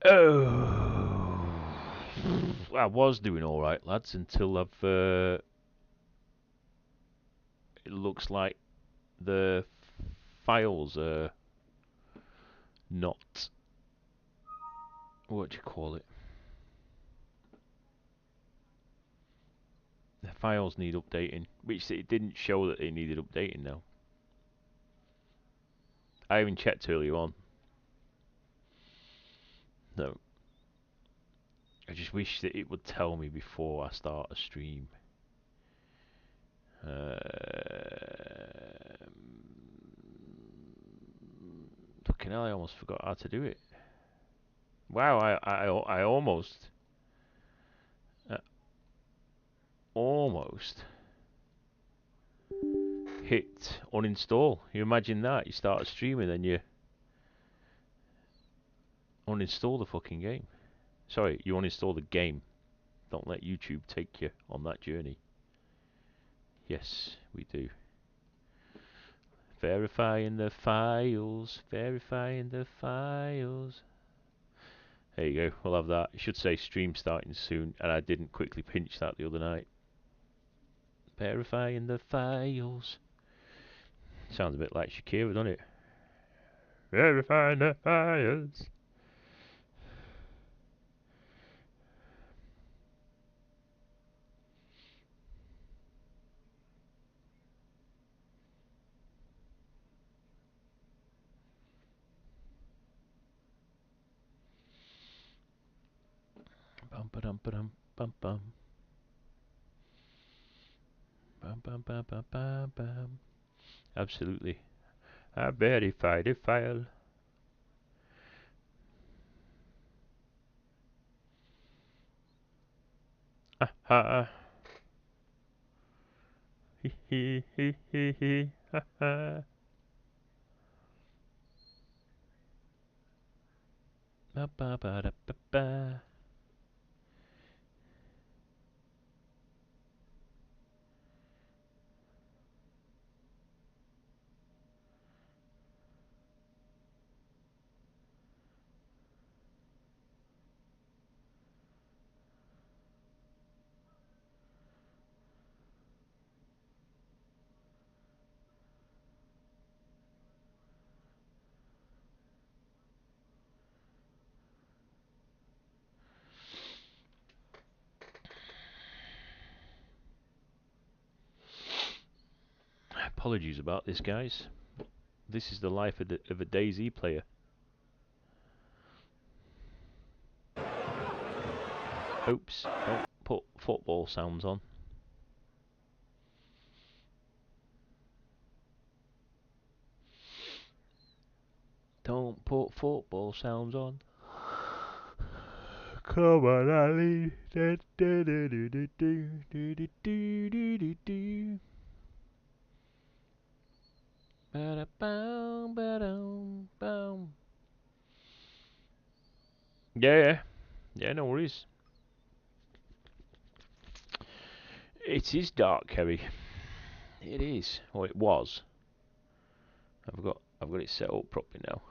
Oh, I was doing all right, lads, until it looks like the files are not. What do you call it? The files need updating, which it didn't show that they needed updating now. I even checked earlier on. No, I just wish that it would tell me before I start a stream. Fucking hell, I almost forgot how to do it. Wow, I uh, almost hit uninstall. You imagine that? You start a stream and then you uninstall the fucking game. Sorry, you uninstall the game. Don't let YouTube take you on that journey. Yes, we do. Verifying the files, verifying the files. There you go, we'll have that. It should say stream starting soon, and I didn't quickly pinch that the other night. Verifying the files. Sounds a bit like Shakira, doesn't it? Verifying the files. Bum ba dum ba dum bum bum. Bum bum bum bum bum bum. Absolutely. I verified the file. Ha. He. Ha ha. Ba ba ba da ba ba. Apologies about this, guys. This is the life of a DayZ player. Oops, don't put football sounds on. Don't put football sounds on. Come on, Ali. Yeah, yeah, no worries. It is dark, Kerry. It is. Or it was. I've got it set up properly now.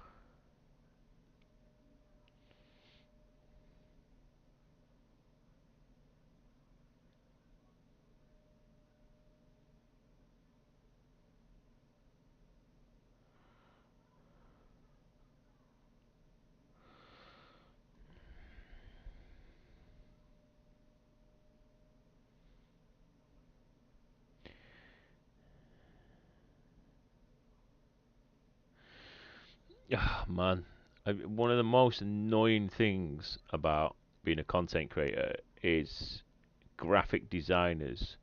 Ah, man. One of the most annoying things about being a content creator is graphic designers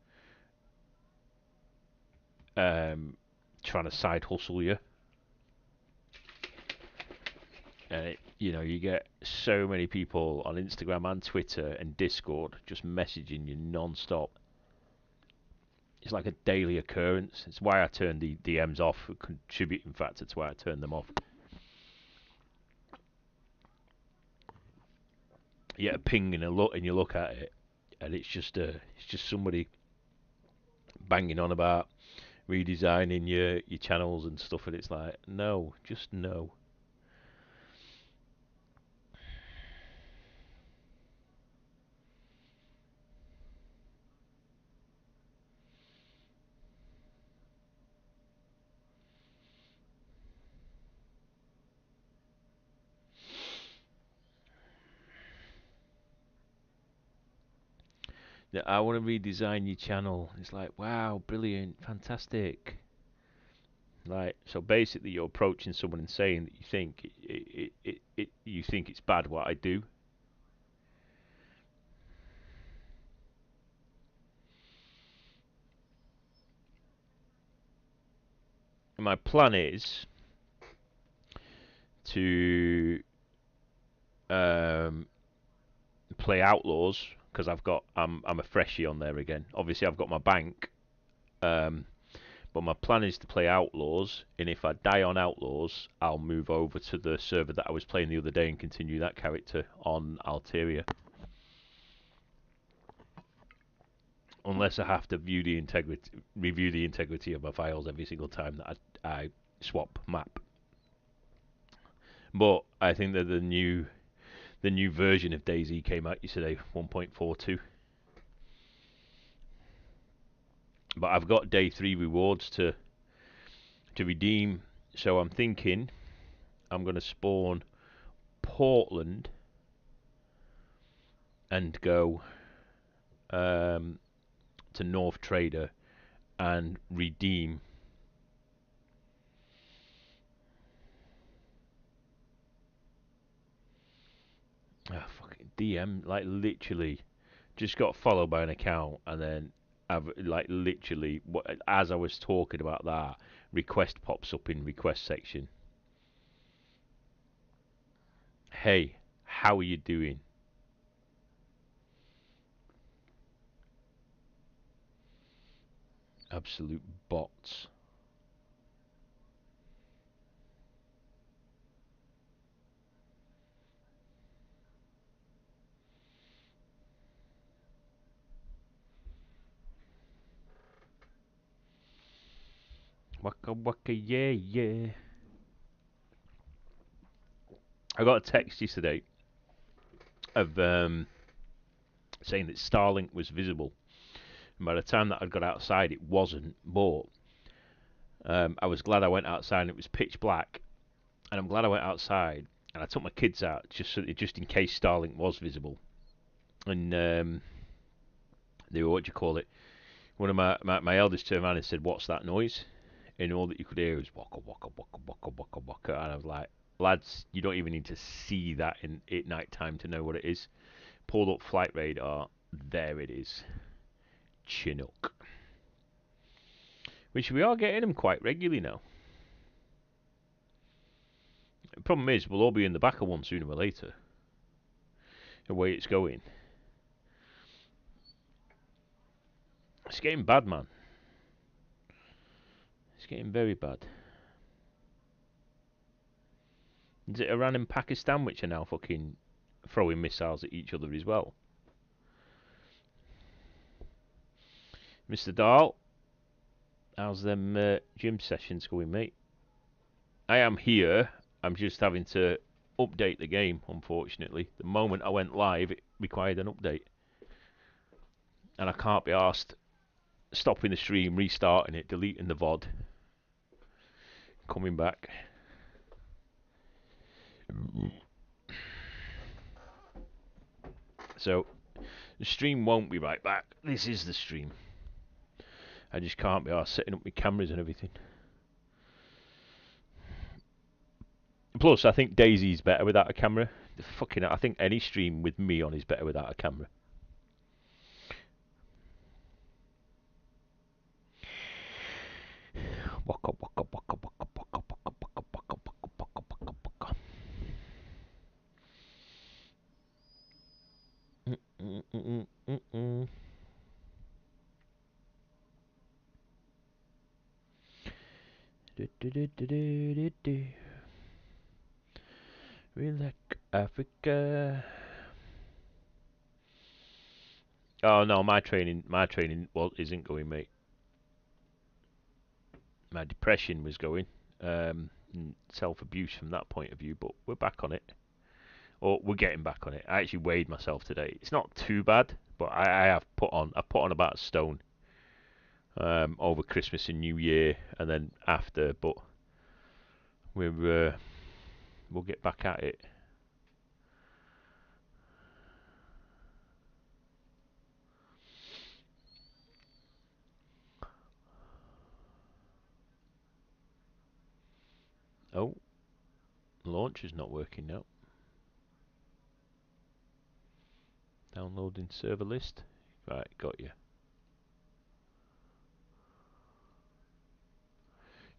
trying to side hustle you. And you get so many people on Instagram and Twitter and Discord just messaging you non-stop. It's like a daily occurrence. It's why I turned the DMs off. A contributing factor to why I turned them off. You get a ping and you look at it, and it's just somebody banging on about redesigning your channels and stuff, and it's like, no, just no. Yeah, I want to redesign your channel. It's like, wow, brilliant, fantastic. Like, so basically, you're approaching someone and saying that you think you think it's bad what I do. And my plan is to um, play Outlaws because I'm a freshie on there again. Obviously, I've got my bank, um, but my plan is to play Outlaws. And if I die on Outlaws, I'll move over to the server that I was playing the other day and continue that character on Alteria. Unless I have to review the integrity of my files every single time that I swap map. But I think that the new version of DayZ came out yesterday, 1.42. But I've got day 3 rewards to redeem, so I'm thinking I'm going to spawn Portland and go to North Trader and redeem. Fucking DM, like literally, just got followed by an account, and then I've like literally, as I was talking about that, request pops up in request section. Hey, how are you doing? Absolute bots. Waka waka yeah yeah. I got a text yesterday of saying that Starlink was visible. And by the time that I'd got outside, it wasn't. But I was glad I went outside and it was pitch black. And I'm glad I went outside and I took my kids out just in case Starlink was visible. And they were, what do you call it? One of my eldest turned around and said, "What's that noise?" And all that you could hear was waka waka waka waka waka waka. And I was like, lads, you don't even need to see that at night time to know what it is. Pulled up flight radar. There it is. Chinook. Which we are getting them quite regularly now. The problem is, we'll all be in the back of one sooner or later. The way it's going. It's getting bad, man. It's getting very bad. Is it Iran and Pakistan which are now fucking throwing missiles at each other as well? Mr. Dahl, how's them gym sessions going, mate? I am here. I'm just having to update the game, unfortunately. The moment I went live, it required an update. And I can't be asked stopping the stream, restarting it, deleting the VOD, coming back. So, the stream won't be right back. This is the stream. I just can't be asked setting up my cameras and everything. Plus, I think DayZ's better without a camera. I think any stream with me on is better without a camera. Waka waka waka waka waka waka waka waka waka waka waka. We like Africa. Oh no, my training isn't going, mate. My depression was going, self-abuse from that point of view, but we're back on it. Or we're getting back on it. I actually weighed myself today. It's not too bad, but I have put on about a stone over Christmas and New Year, and then after. But we'll get back at it. Oh, launch is not working now. Downloading server list. Right, got you.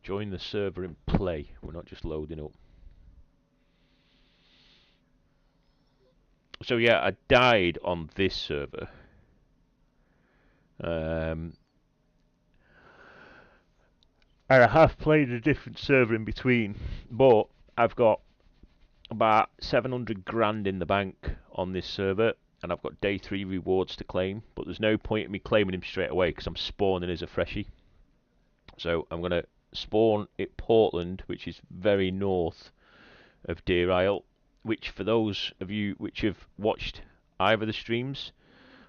Join the server in play. We're not just loading up. So yeah, I died on this server. And I have played a different server in between, but I've got about 700 grand in the bank on this server, and I've got day 3 rewards to claim, but there's no point in me claiming him straight away because I'm spawning as a freshie. So I'm going to spawn at Portland, which is very north of Deer Isle, which for those of you which have watched either the streams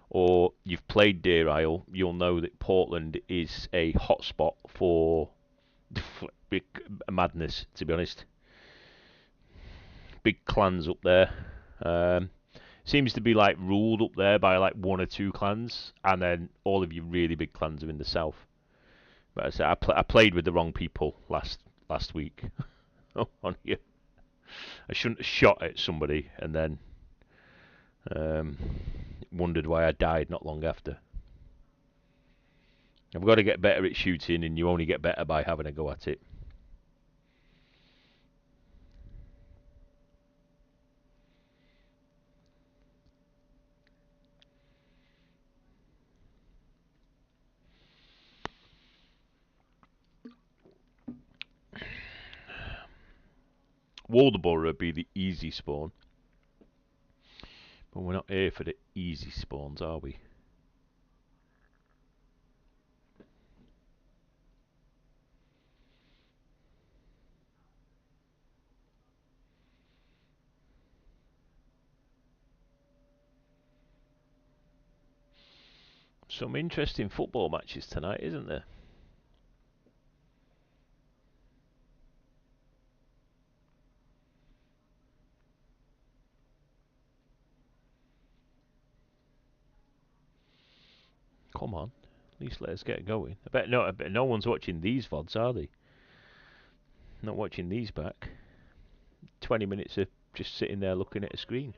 or you've played Deer Isle, you'll know that Portland is a hotspot for big madness, to be honest. Big clans up there. Seems to be like ruled up there by like 1 or 2 clans, and then all of your really big clans are in the south. But I said I played with the wrong people last week on here. I shouldn't have shot at somebody and then wondered why I died not long after. I've got to get better at shooting, and you only get better by having a go at it. Waldoboro would be the easy spawn, but we're not here for the easy spawns, are we? Some interesting football matches tonight, isn't there? Come on, at least let us get going. I bet no one's watching these VODs, are they? Not watching these back. 20 minutes of just sitting there looking at a screen.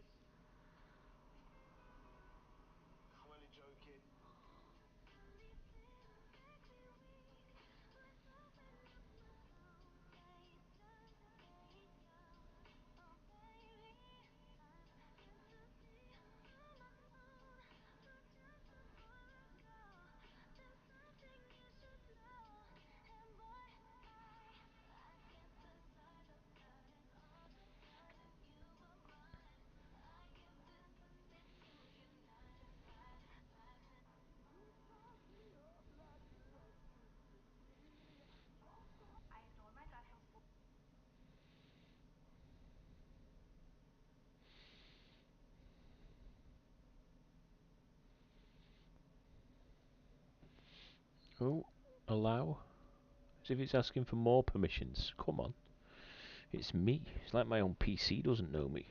Oh, allow? As if it's asking for more permissions. Come on. It's me. It's like my own PC doesn't know me.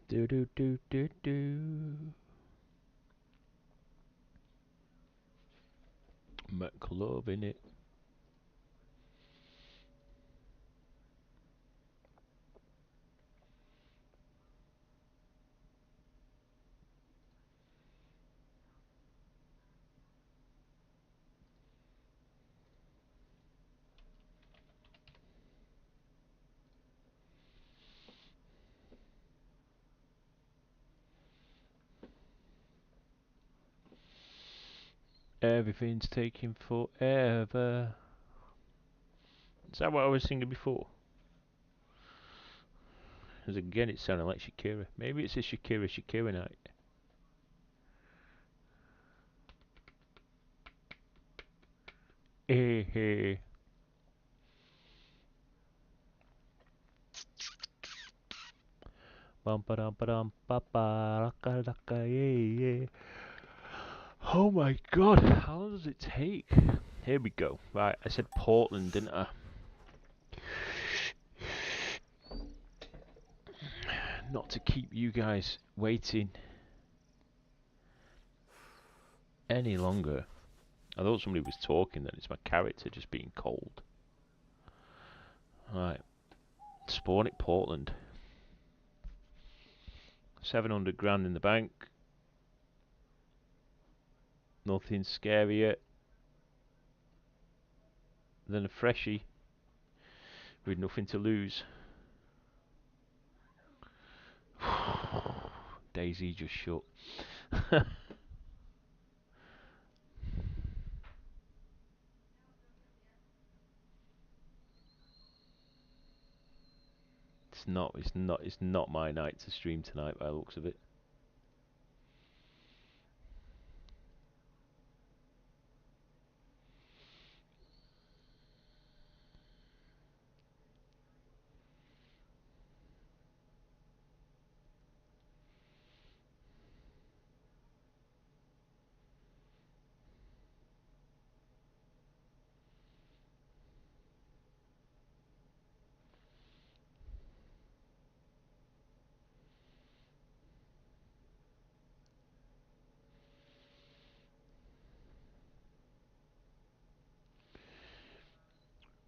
Do do do do do. McLovin' it. Everything's taking forever. Is that what I was singing before? Because again, it sounded like Shakira. Maybe it's a Shakira night. Eh eh. Bum ba dum ba dum ba ba laka laka yeah yeah. Oh my god, how long does it take? Here we go. Right, I said Portland, didn't I? Not to keep you guys waiting any longer. I thought somebody was talking, then it's my character just being cold. Right, spawn at Portland. 700 grand in the bank. Nothing scarier than a freshie with nothing to lose. Daisy just shut. It's not my night to stream tonight by the looks of it.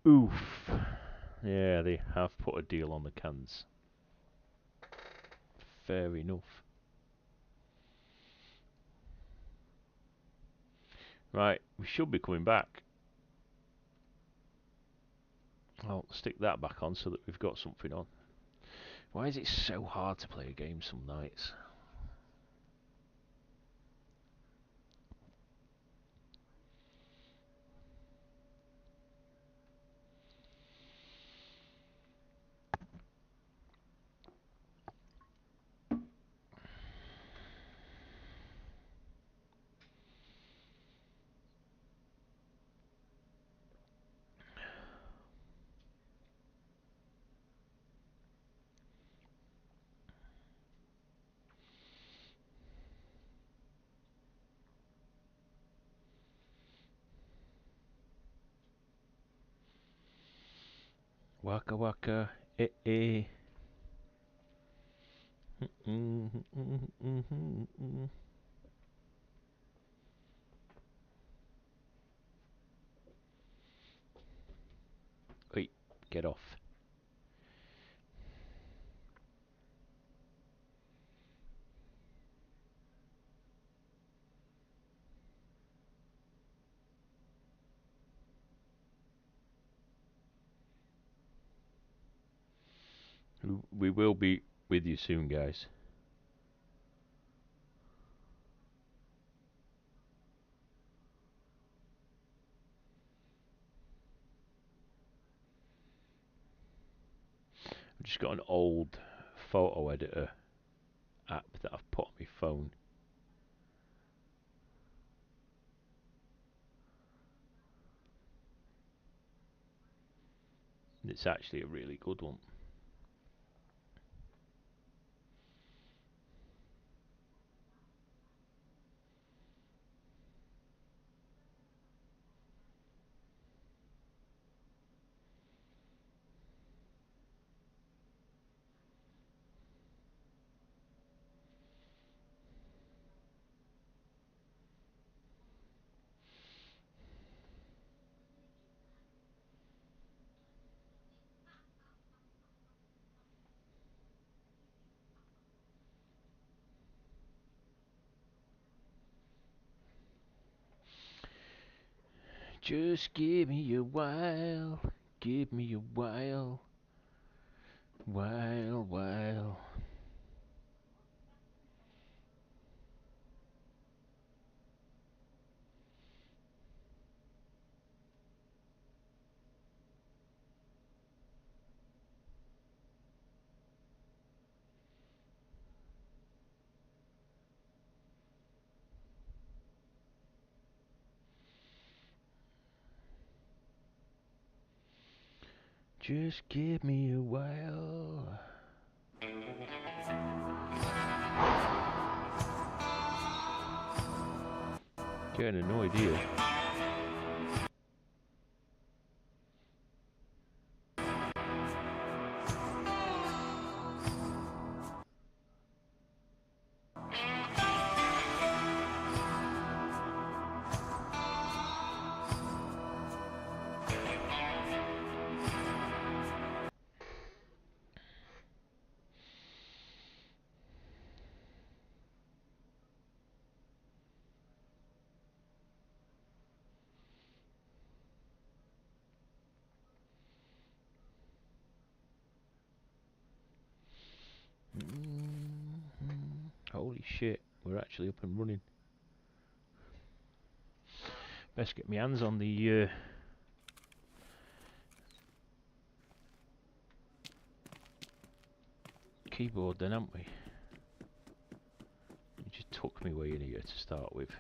Oof. Yeah, they have put a deal on the cans. Fair enough. Right, we should be coming back. I'll stick that back on so that we've got something on. Why is it so hard to play a game some nights? Waka waka, eh eh. Wait, get off. We will be with you soon, guys. I've just got an old photo editor app that I've put on my phone. It's actually a really good one. Just give me a while, give me a while, while. Just give me a while. Getting annoyed here. Holy shit, we're actually up and running. Best get my hands on the keyboard then, haven't we? You just tuck me way in here to start with.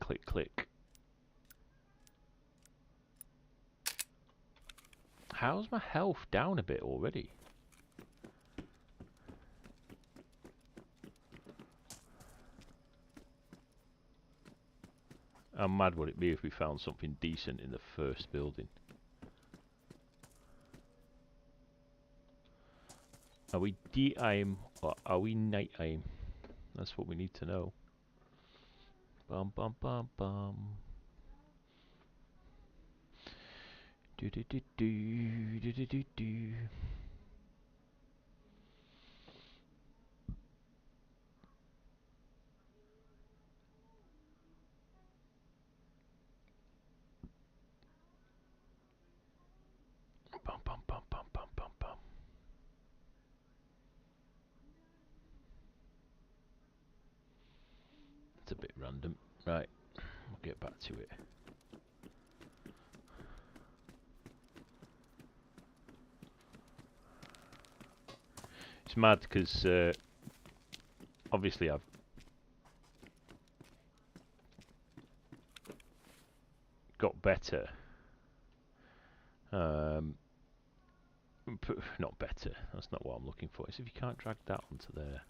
Click, click. How's my health down a bit already? How mad would it be if we found something decent in the first building? Are we D-aim or are we night-aim? That's what we need to know. Bum bum bum bum. Do do do do do do do do. Bum bum bum bum bum bum bum. It's a bit random. Right, we'll get back to it. It's mad because obviously I've got better. Not better, that's not what I'm looking for. It's if you can't drag that onto there.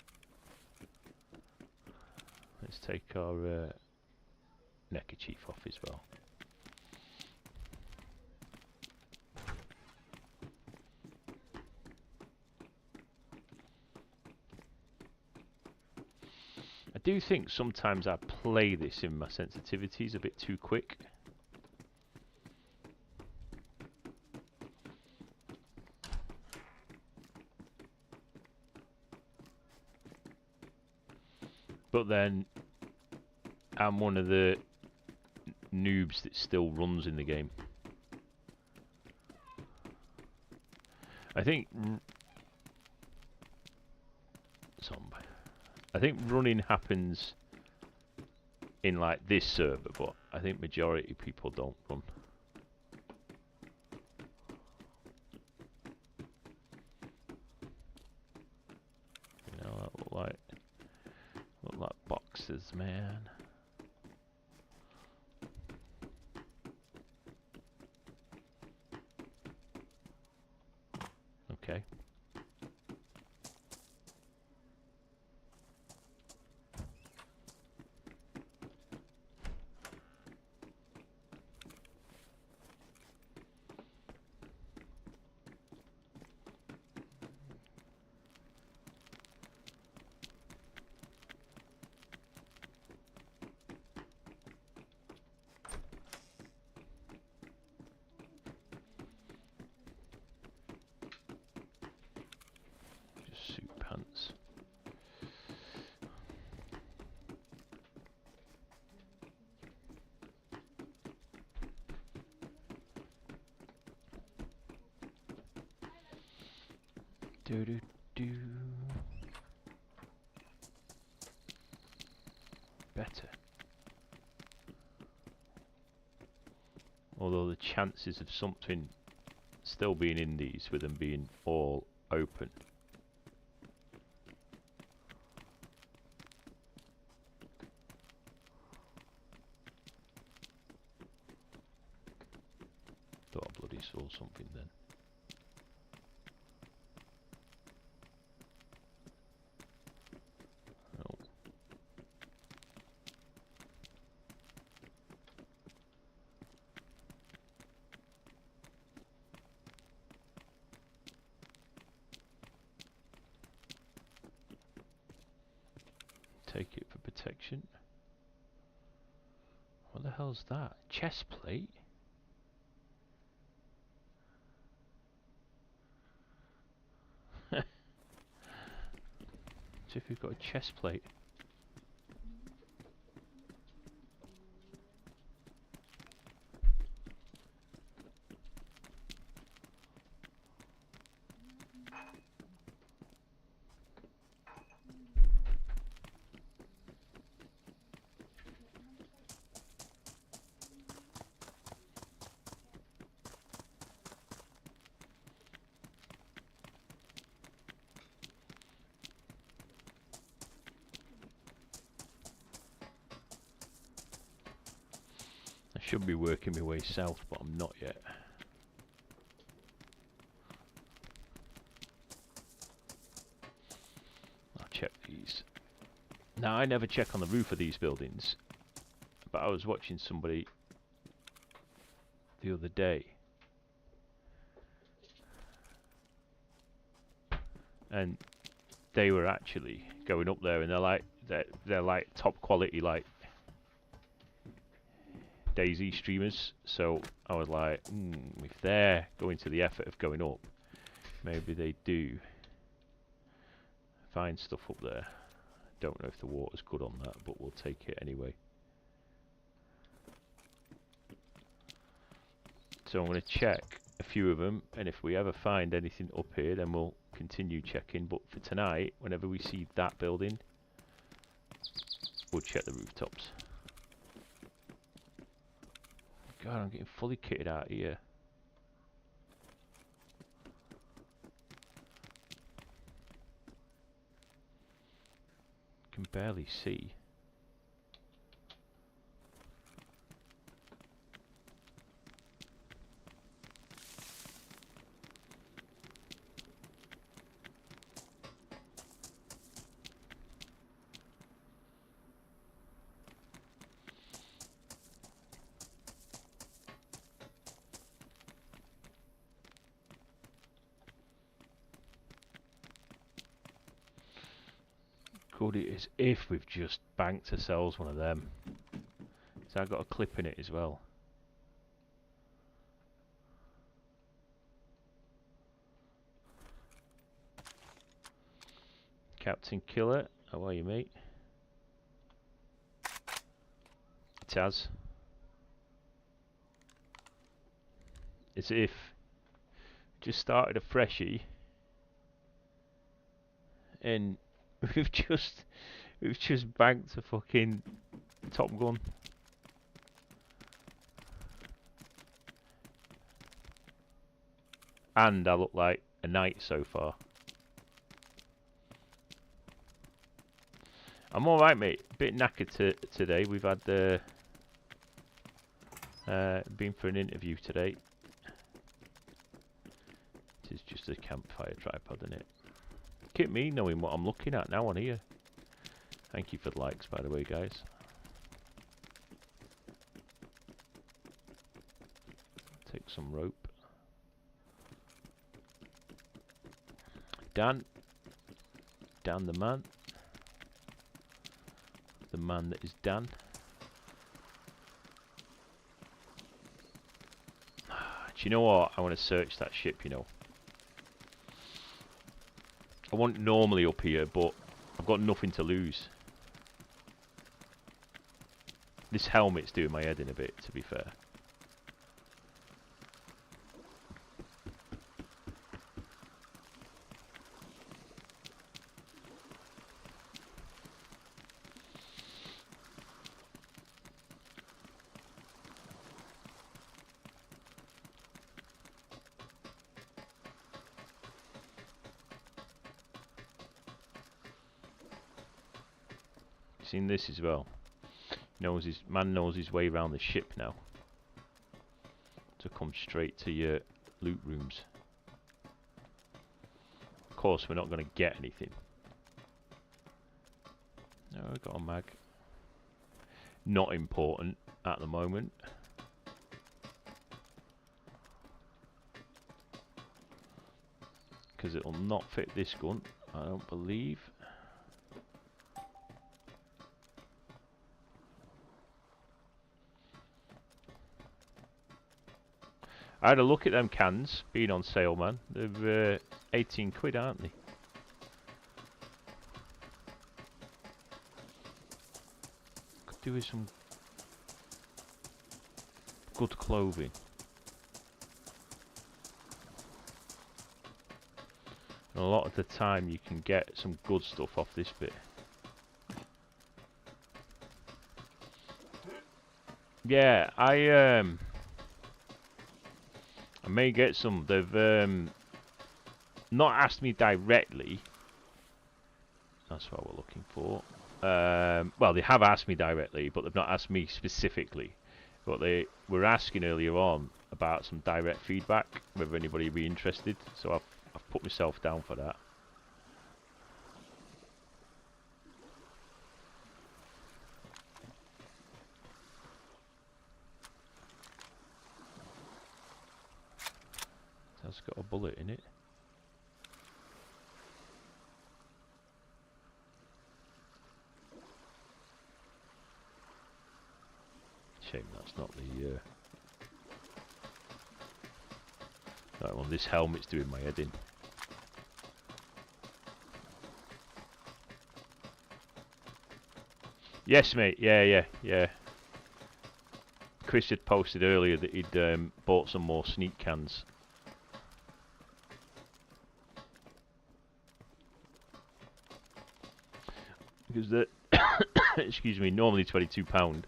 Let's take our neckerchief off as well. I do think sometimes I play this in my sensitivities a bit too quick. But then I'm one of the noobs that still runs in the game. I think running happens in like this server, but I think majority of people don't run. You know, that look like boxes, man. Okay. Do do do. Better. Although the chances of something still being in these with them being all open. Thought I bloody saw something then. take it for protection. What the hell's that? Chest plate? See if we've got a chest plate. Should be working my way south, but I'm not yet. I'll check these. Now, I never check on the roof of these buildings, but I was watching somebody the other day, and they were actually going up there, and they're like top quality, like Daisy streamers. So I was like, if they're going to the effort of going up, maybe they do find stuff up there. Don't know if the water's good on that, but we'll take it anyway. So I'm going to check a few of them, and if we ever find anything up here, then we'll continue checking. But for tonight, whenever we see that building, we'll check the rooftops. God, I'm getting fully kitted out here. Can barely see. Good it is if we've just banked ourselves one of them. So I got a clip in it as well. Captain Killer, how are you, mate? Taz. It's if just started a freshie and we've just banked a fucking Top Gun. And I look like a knight so far. I'm alright, mate. A bit knackered today. We've had been for an interview today. It is just a campfire tripod, isn't it? Look at me knowing what I'm looking at now on here. Thank you for the likes, by the way, guys. Take some rope. Dan the man. The man that is Dan. Do you know what? I want to search that ship, you know. I want normally up here, but I've got nothing to lose. This helmet's doing my head in a bit, to be fair. Seen this as well. Man knows his way around the ship now. To come straight to your loot rooms. Of course, we're not going to get anything. No, I've got a mag. Not important at the moment. Because it'll not fit this gun, I don't believe. I had a look at them cans being on sale, man. They're 18 quid, aren't they? Could do with some good clothing. And a lot of the time you can get some good stuff off this bit. Yeah, I may get some. They've not asked me directly. That's what we're looking for. Well, they have asked me directly, but they've not asked me specifically. But they were asking earlier on about some direct feedback, whether anybody would be interested. So I've put myself down for that. That's got a bullet in it. Shame that's not the that one. This helmet's doing my head in. Yes, mate. Yeah. Chris had posted earlier that he'd bought some more sneak cans. Because they're, excuse me, normally £22,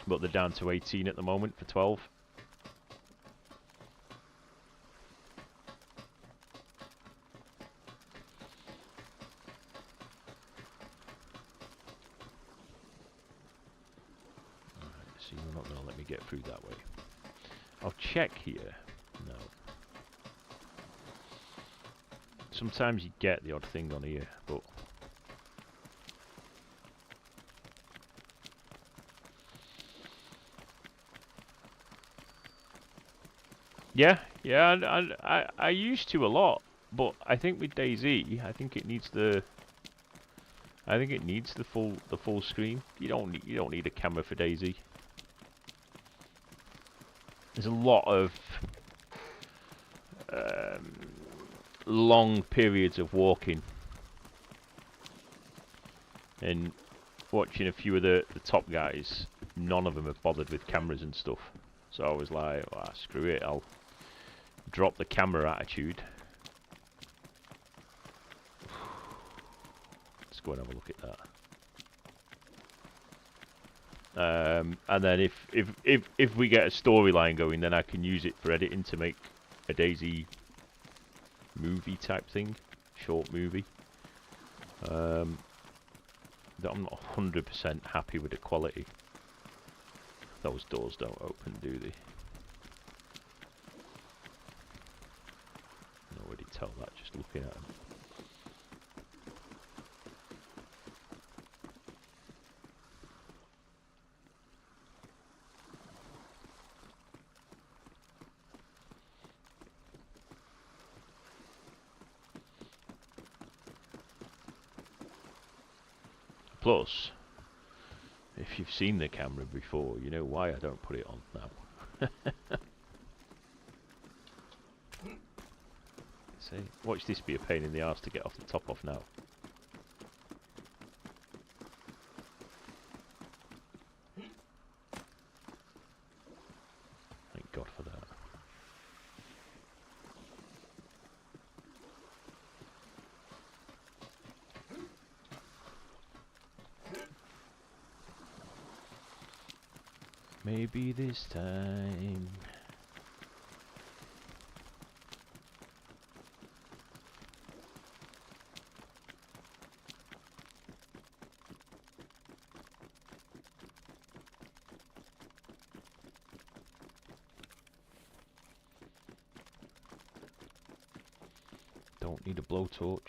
but they're down to 18 at the moment for 12. See, they're not going to let me get through that way. I'll check here. No. Sometimes you get the odd thing on here, but... Yeah, I used to a lot, but I think with DayZ, I think it needs the full screen. You don't need a camera for DayZ. There's a lot of long periods of walking and watching a few of the top guys. None of them have bothered with cameras and stuff. So I was like, oh, screw it, I'll drop the camera attitude. Let's go and have a look at that. And then if we get a storyline going, then I can use it for editing to make a DayZ movie type thing, short movie. I'm not 100% happy with the quality. Those doors don't open, do they? I can already tell that just looking at them. Plus, if you've seen the camera before, you know why I don't put it on now. See, watch this be a pain in the arse to get off the top off now. Thank God for that. Maybe this time. Don't need a blowtorch.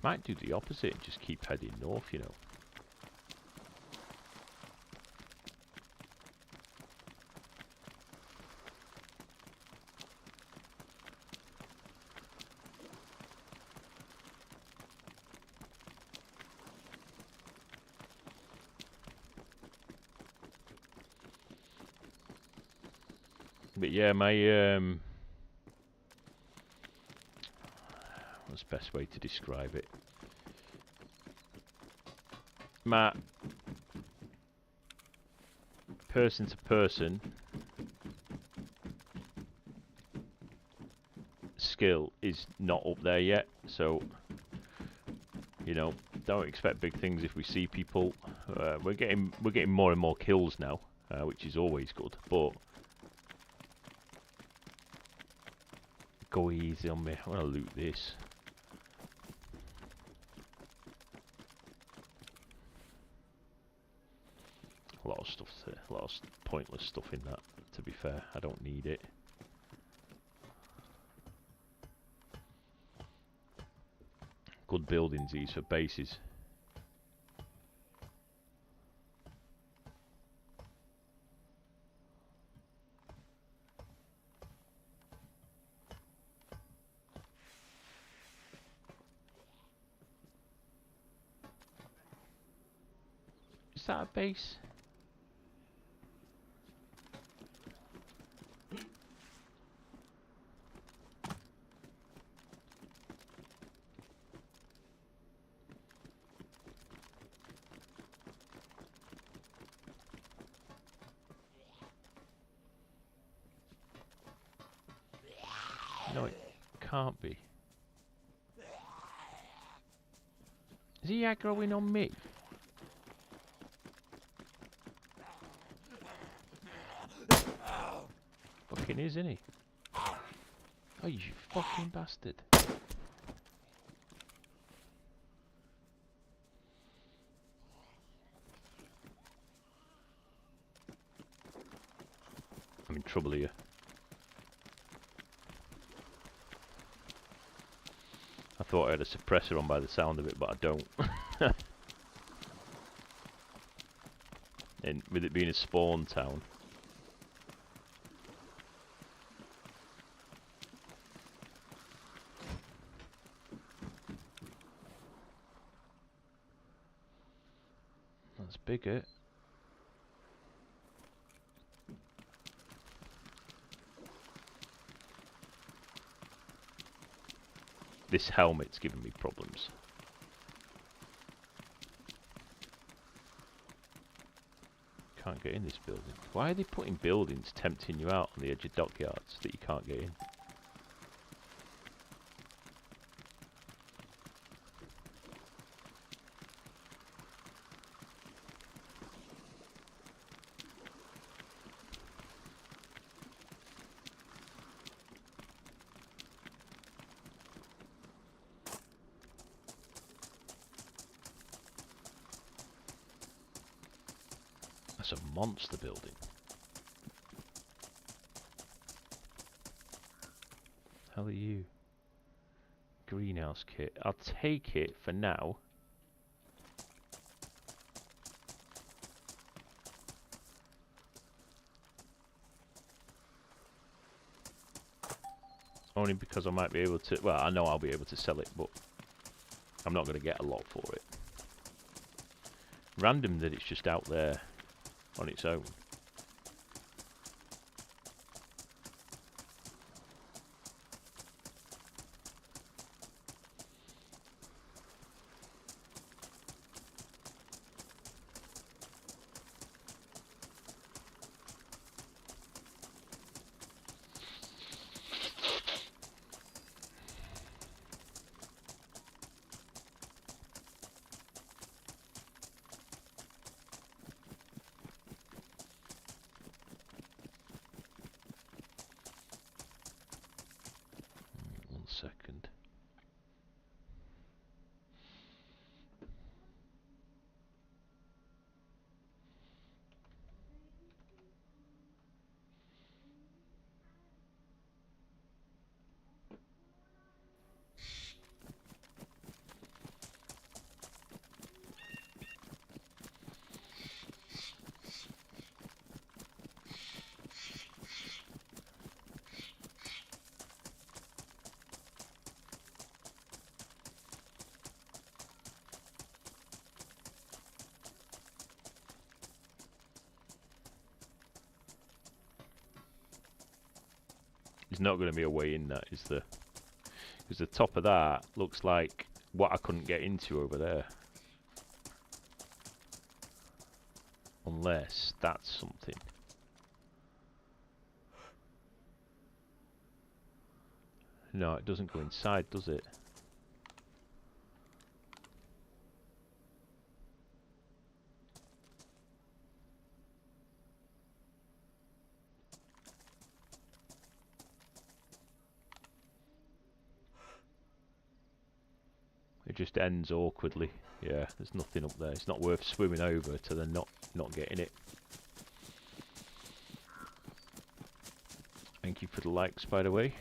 Might do the opposite and just keep heading north, you know. But yeah, my what's the best way to describe it? My person to person skill is not up there yet, so you know, don't expect big things if we see people. We're getting more and more kills now, which is always good, but go easy on me. I want to loot this. A lot of stuff, a lot of pointless stuff in that. To be fair, I don't need it. Good buildings these for bases. Is that a base? No, it can't be. Is he aggroing on me? Fucking is, isn't he? Oh, you fucking bastard. I'm in trouble here. I thought I had a suppressor on by the sound of it, but I don't. And with it being a spawn town. That's bigger. This helmet's giving me problems. Can't get in this building. Why are they putting buildings tempting you out on the edge of dockyards that you can't get in? That's a monster building. Hell are you? Greenhouse kit. I'll take it for now. Only because I might be able to... Well, I know I'll be able to sell it, but I'm not going to get a lot for it. Random that it's just out there on its own. There's not going to be a way in that, is there? Because the top of that looks like what I couldn't get into over there. Unless that's something. No, it doesn't go inside, does it? It just ends awkwardly. Yeah, there's nothing up there. It's not worth swimming over to then not getting it. Thank you for the likes, by the way.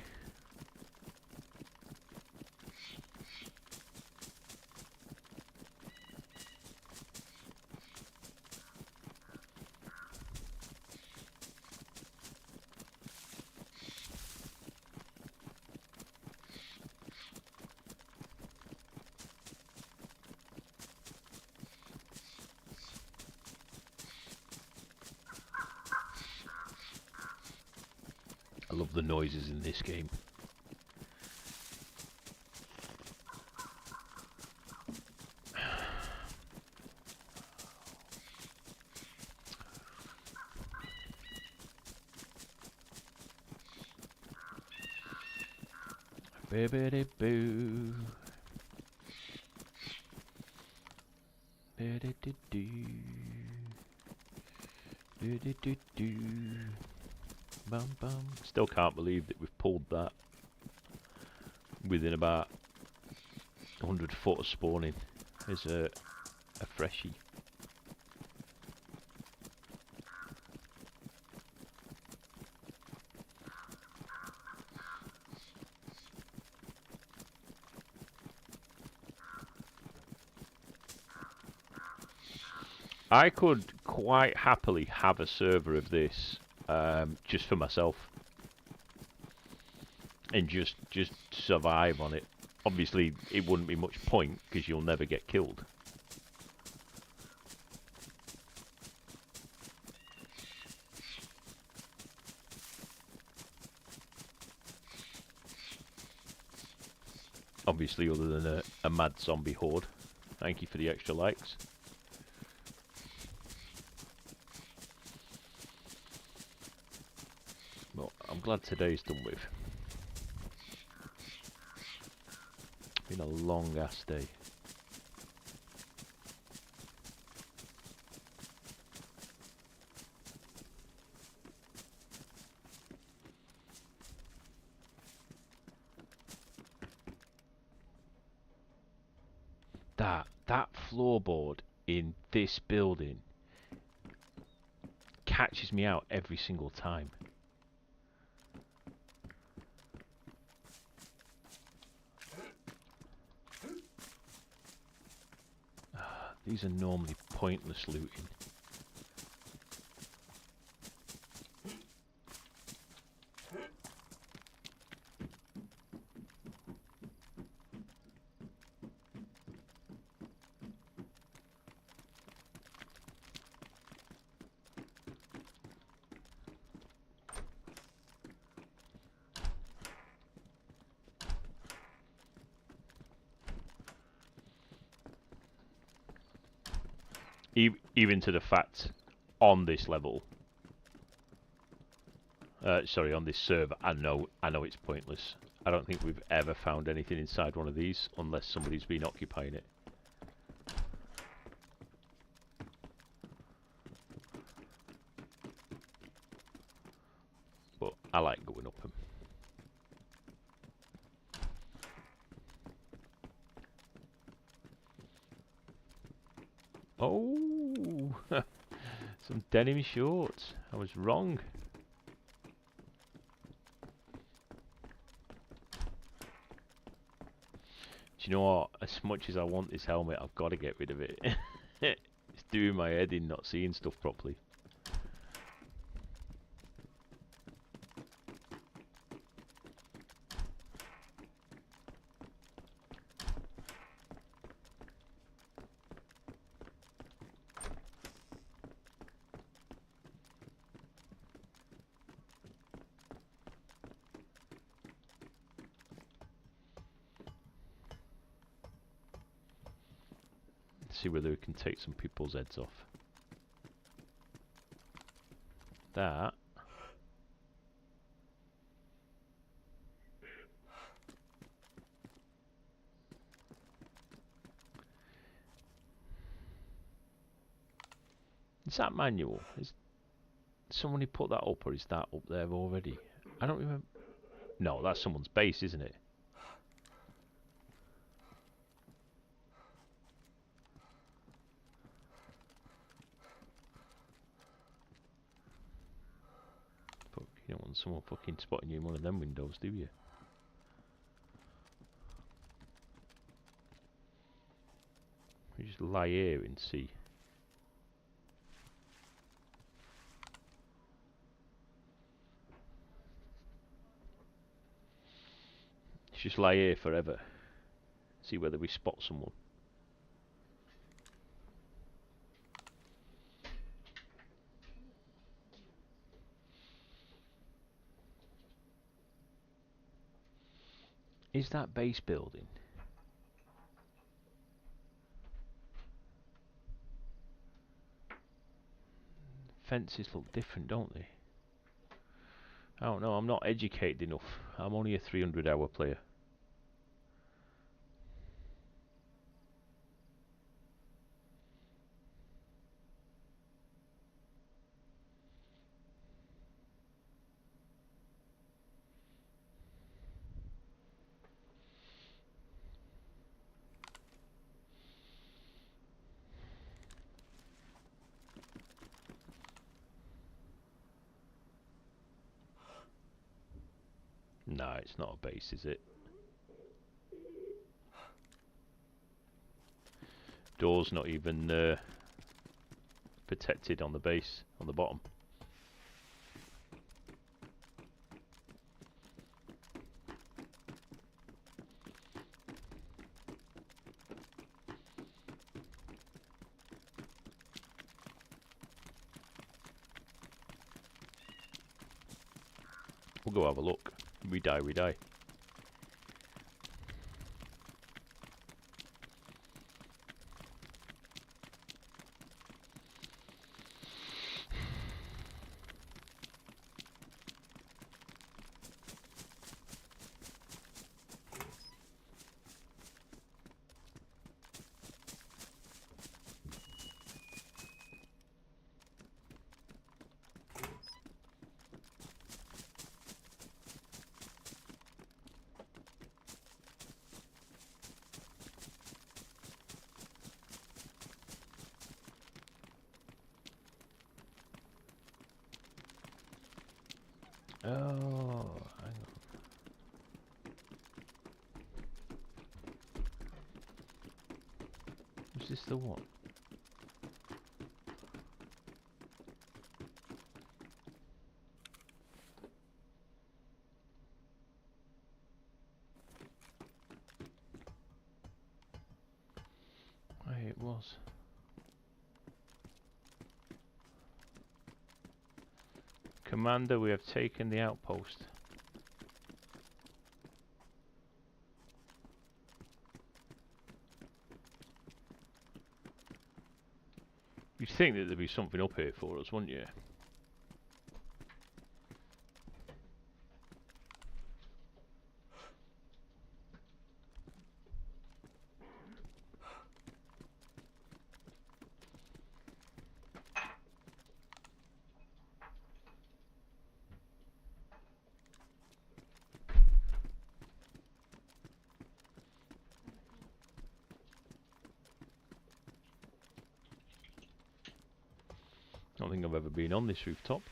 I love the noises in this game. Bibbidi-boo. Bibbidi-doo. Bibbidi-doo. Bum bum. Still can't believe that we've pulled that within about 100 foot of spawning as a freshie. I could quite happily have a server of this just for myself and just survive on it. Obviously it wouldn't be much point because you'll never get killed. Obviously other than a mad zombie horde. Thank you for the extra likes. Well, I'm glad today's done with. Been a long ass day. That floorboard in this building catches me out every single time. These are normally pointless looting. Even to the fact, on this level, sorry, on this server, I know it's pointless. I don't think we've ever found anything inside one of these unless somebody's been occupying it. But I like going up them. Oh, some denim shorts. I was wrong. Do you know what? As much as I want this helmet, I've got to get rid of it. It's doing my head in not seeing stuff properly. See whether we can take some people's heads off. That. Is that manual? Is somebody put that up, or is that up there already? I don't remember. No, that's someone's base, isn't it? But you don't want someone fucking spotting you in one of them windows, do you? We just lie here and see. Just lie here forever. See whether we spot someone. Is that base building? Fences look different, don't they? I don't know, I'm not educated enough. I'm only a 300-hour player. No, it's not a base, is it? Door's not even protected on the base, on the bottom. We'll go have a look. We die, we die. Oh, hang on. Was this the one? Aye, it was. Commander, we have taken the outpost. You'd think that there'd be something up here for us, wouldn't you? I don't think I've ever been on this rooftop.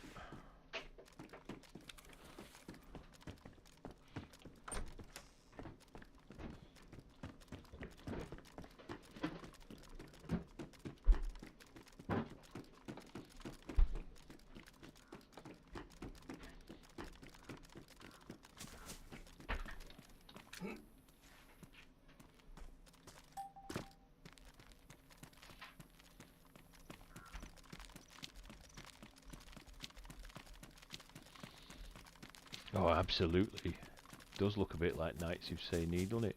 Oh, absolutely. It does look a bit like Knights of Say Need, doesn't it?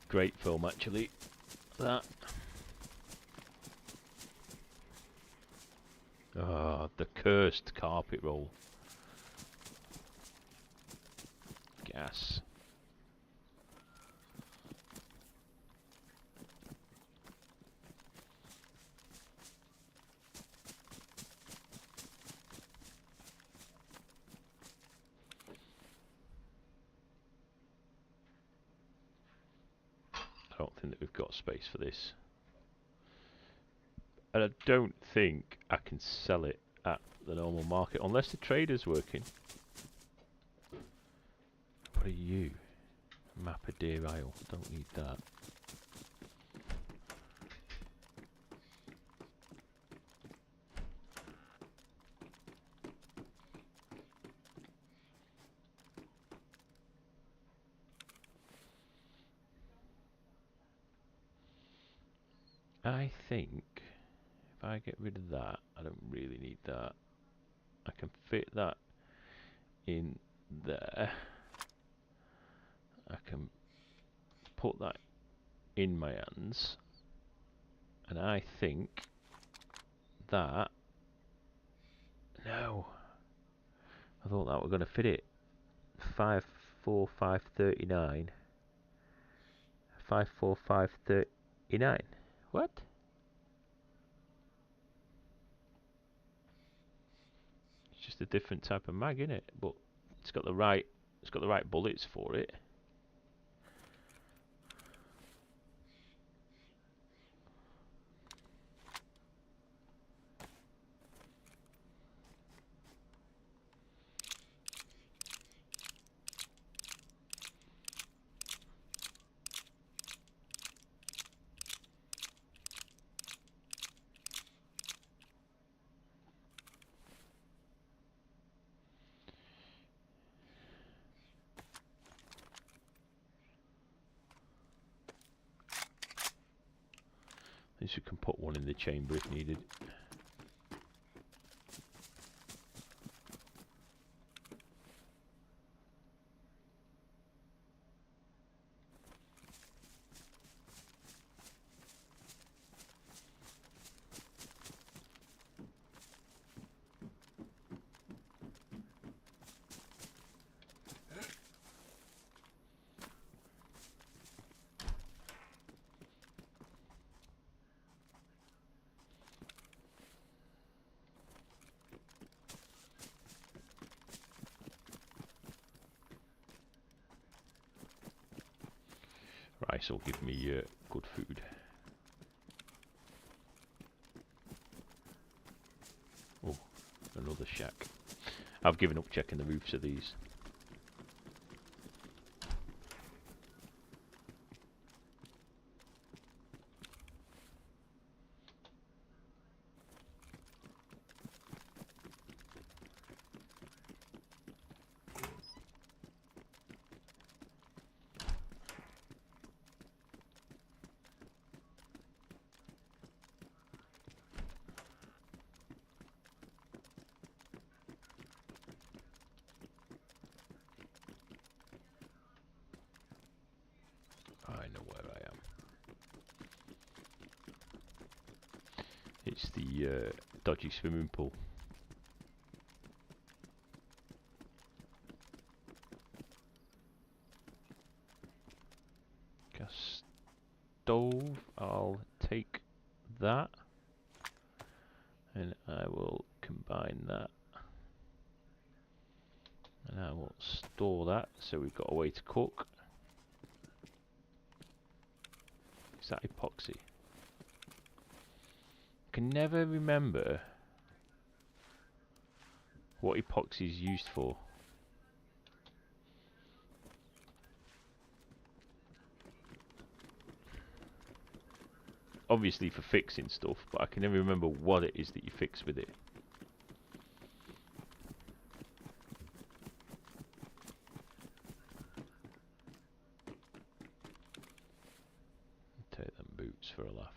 Great film, actually. That. Oh, the cursed carpet roll. Gas. I don't think that we've got space for this. And I don't think I can sell it at the normal market unless the trader's working. What are you? Map of Deer Isle. Don't need that. I think if I get rid of that, I don't really need that. I can fit that in there. I can put that in my hands, and I think that, no, I thought that were going to fit it. 54539. 54539. What? It's just a different type of mag, isn't it? But it's got the right bullets for it. At least we can put one in the chamber if needed. Rice will give me good food. Oh, another shack. I've given up checking the roofs of these. I know where I am. It's the dodgy swimming pool. Gas stove, I'll take that. And I will combine that. And I will store that so we've got a way to cook. Is that epoxy? I can never remember what epoxy is used for. Obviously for fixing stuff, but I can never remember what it is that you fix with it. Take them boots for a laugh.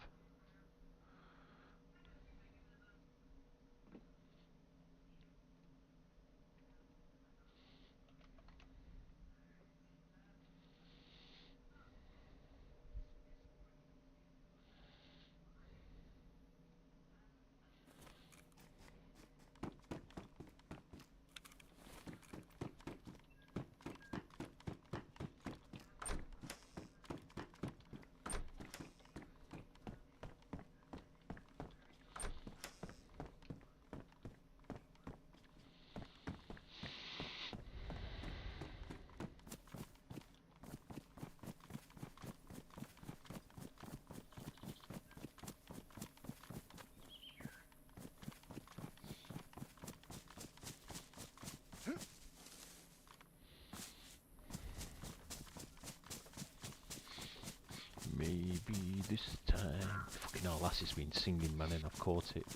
Maybe this time. Fucking hell, Lassie's been singing, man, and I've caught it.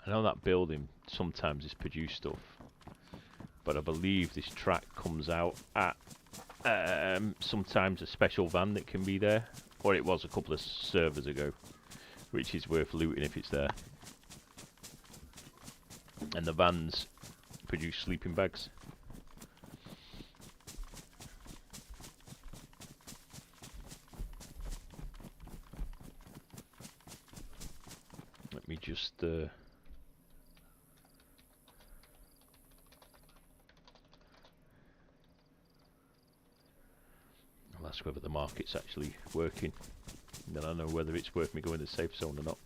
I know that building sometimes has produced stuff, but I believe this track comes out at sometimes a special van that can be there, or it was a couple of servers ago, which is worth looting if it's there. And the vans produce sleeping bags. Let me just I'll ask whether the market's actually working, then I know whether it's worth me going to the safe zone or not.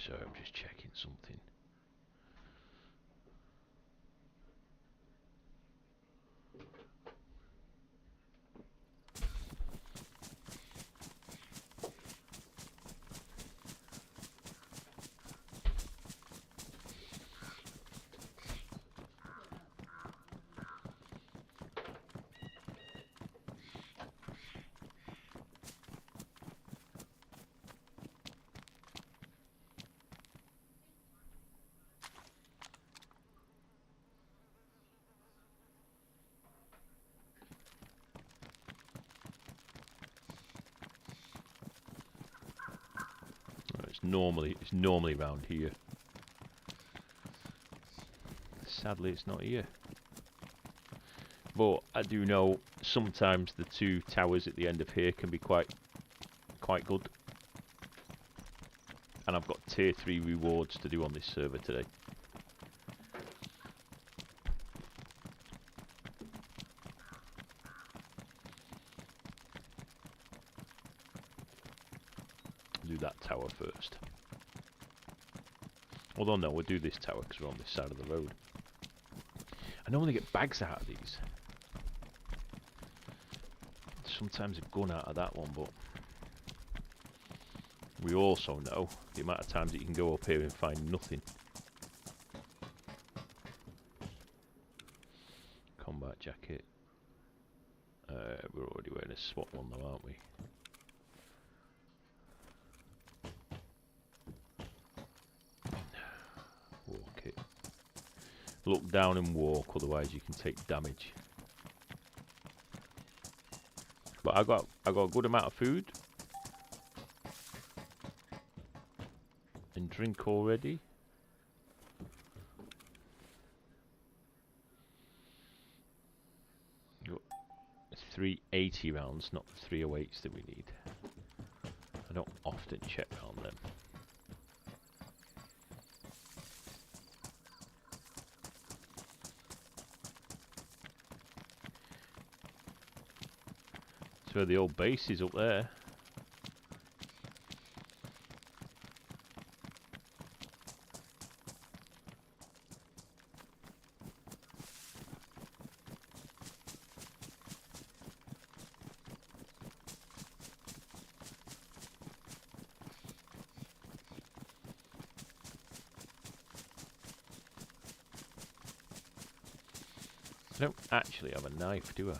So I'm just checking something. It's normally round here. Sadly, it's not here. But I do know sometimes the two towers at the end of here can be quite good. And I've got tier 3 rewards to do on this server today. Do that tower first. Although no, we'll do this tower because we're on this side of the road. I normally get bags out of these. Sometimes a gun out of that one, but we also know the amount of times that you can go up here and find nothing. Combat jacket. We're already wearing a SWAT one though, aren't we? Walk it. Look down and walk, otherwise you can take damage. But I got a good amount of food and drink already. Got 380 rounds, not the 308s that we need. I don't often check on them. So the old base is up there. I don't actually have a knife, do I?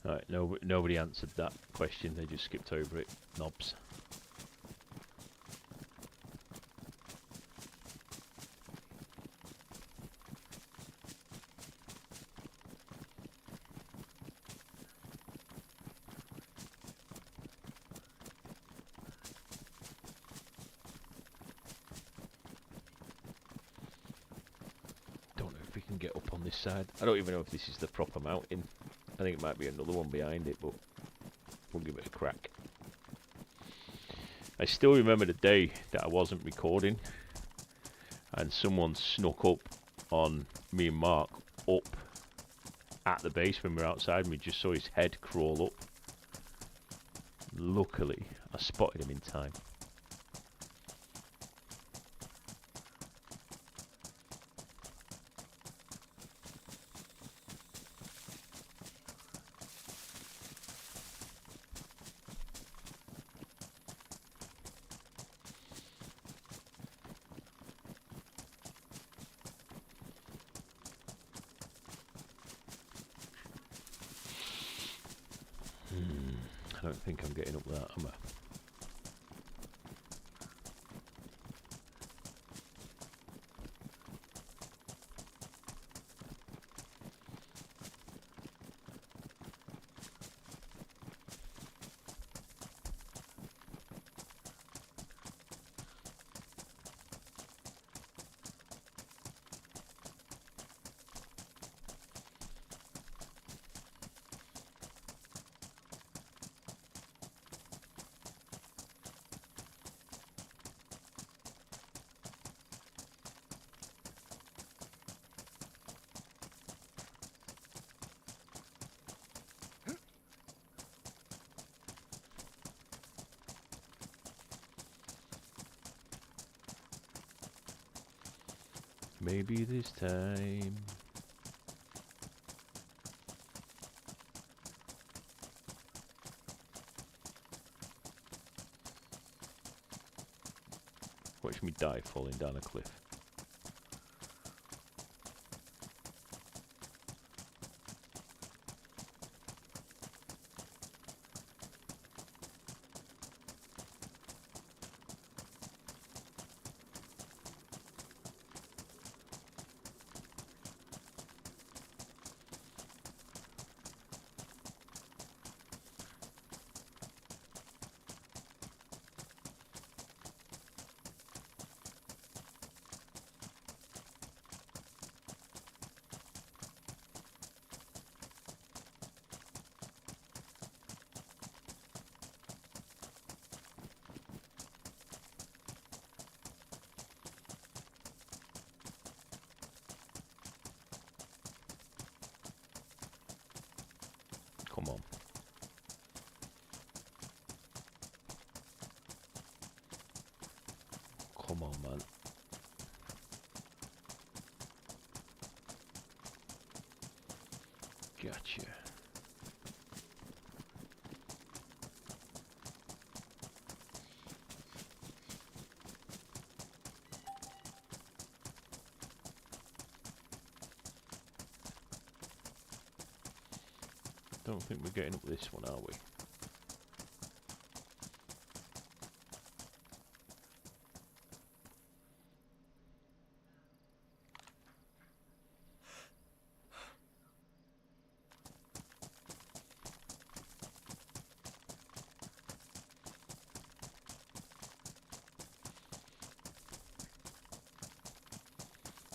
Right, no, nobody answered that question. They just skipped over it. Knobs. Don't know if we can get up on this side. I don't even know if this is the proper mountain. I think it might be another one behind it, but we'll give it a crack. I still remember the day that I wasn't recording and someone snuck up on me and Mark up at the base when we were outside, and we just saw his head crawl up. Luckily, I spotted him in time. I don't think I'm getting up that, am I? Maybe this time. Watch me die falling down a cliff. Come on. Come on, man. Gotcha. Don't think we're getting up this one, are we?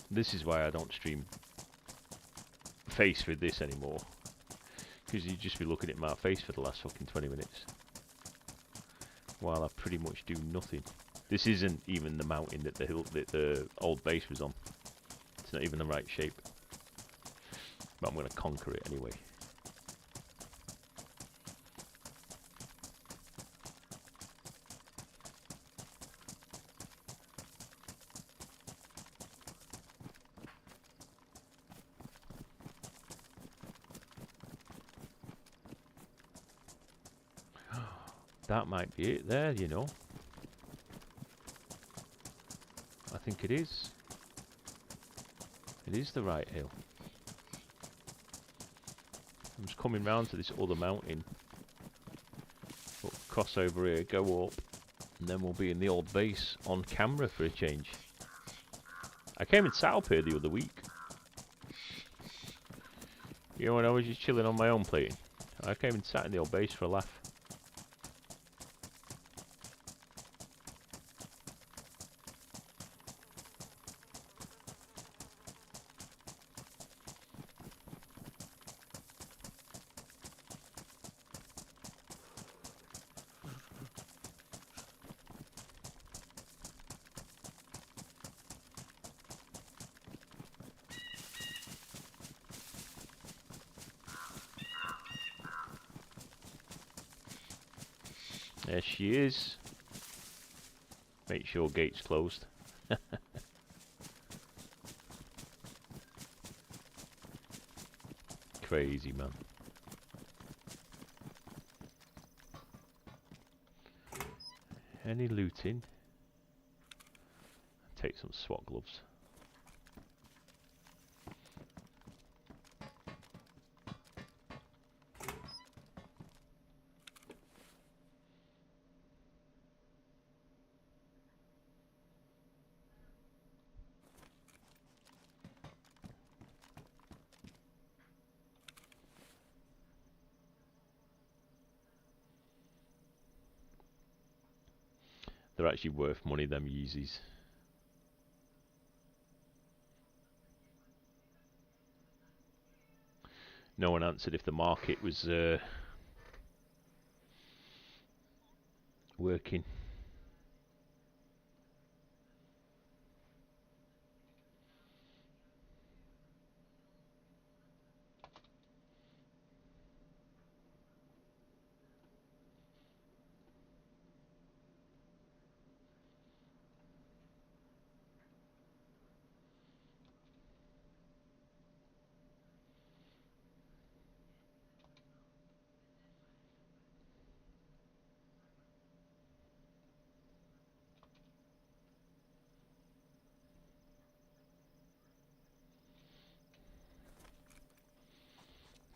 This is why I don't stream face with this anymore. Because you'd just be looking at my face for the last fucking 20 minutes. While I pretty much do nothing. This isn't even the mountain that the old base was on. It's not even the right shape. But I'm going to conquer it anyway. That might be it there, you know. I think it is. It is the right hill. I'm just coming round to this other mountain. We'll cross over here, go up, and then we'll be in the old base on camera for a change. I came and sat up here the other week. You know, when I was just chilling on my own playing, I came and sat in the old base for a laugh. There she is. Make sure gate's closed. Crazy, man. Any looting? Take some SWAT gloves. They're actually worth money, them Yeezys. No one answered if the market was working.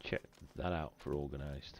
Check that out for organised.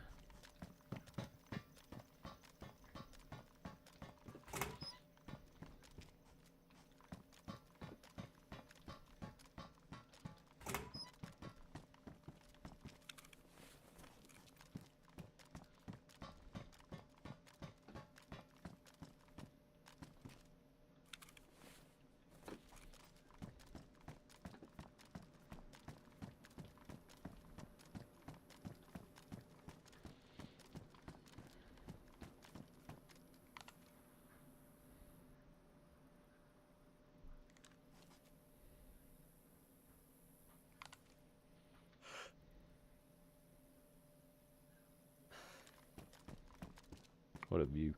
What a view.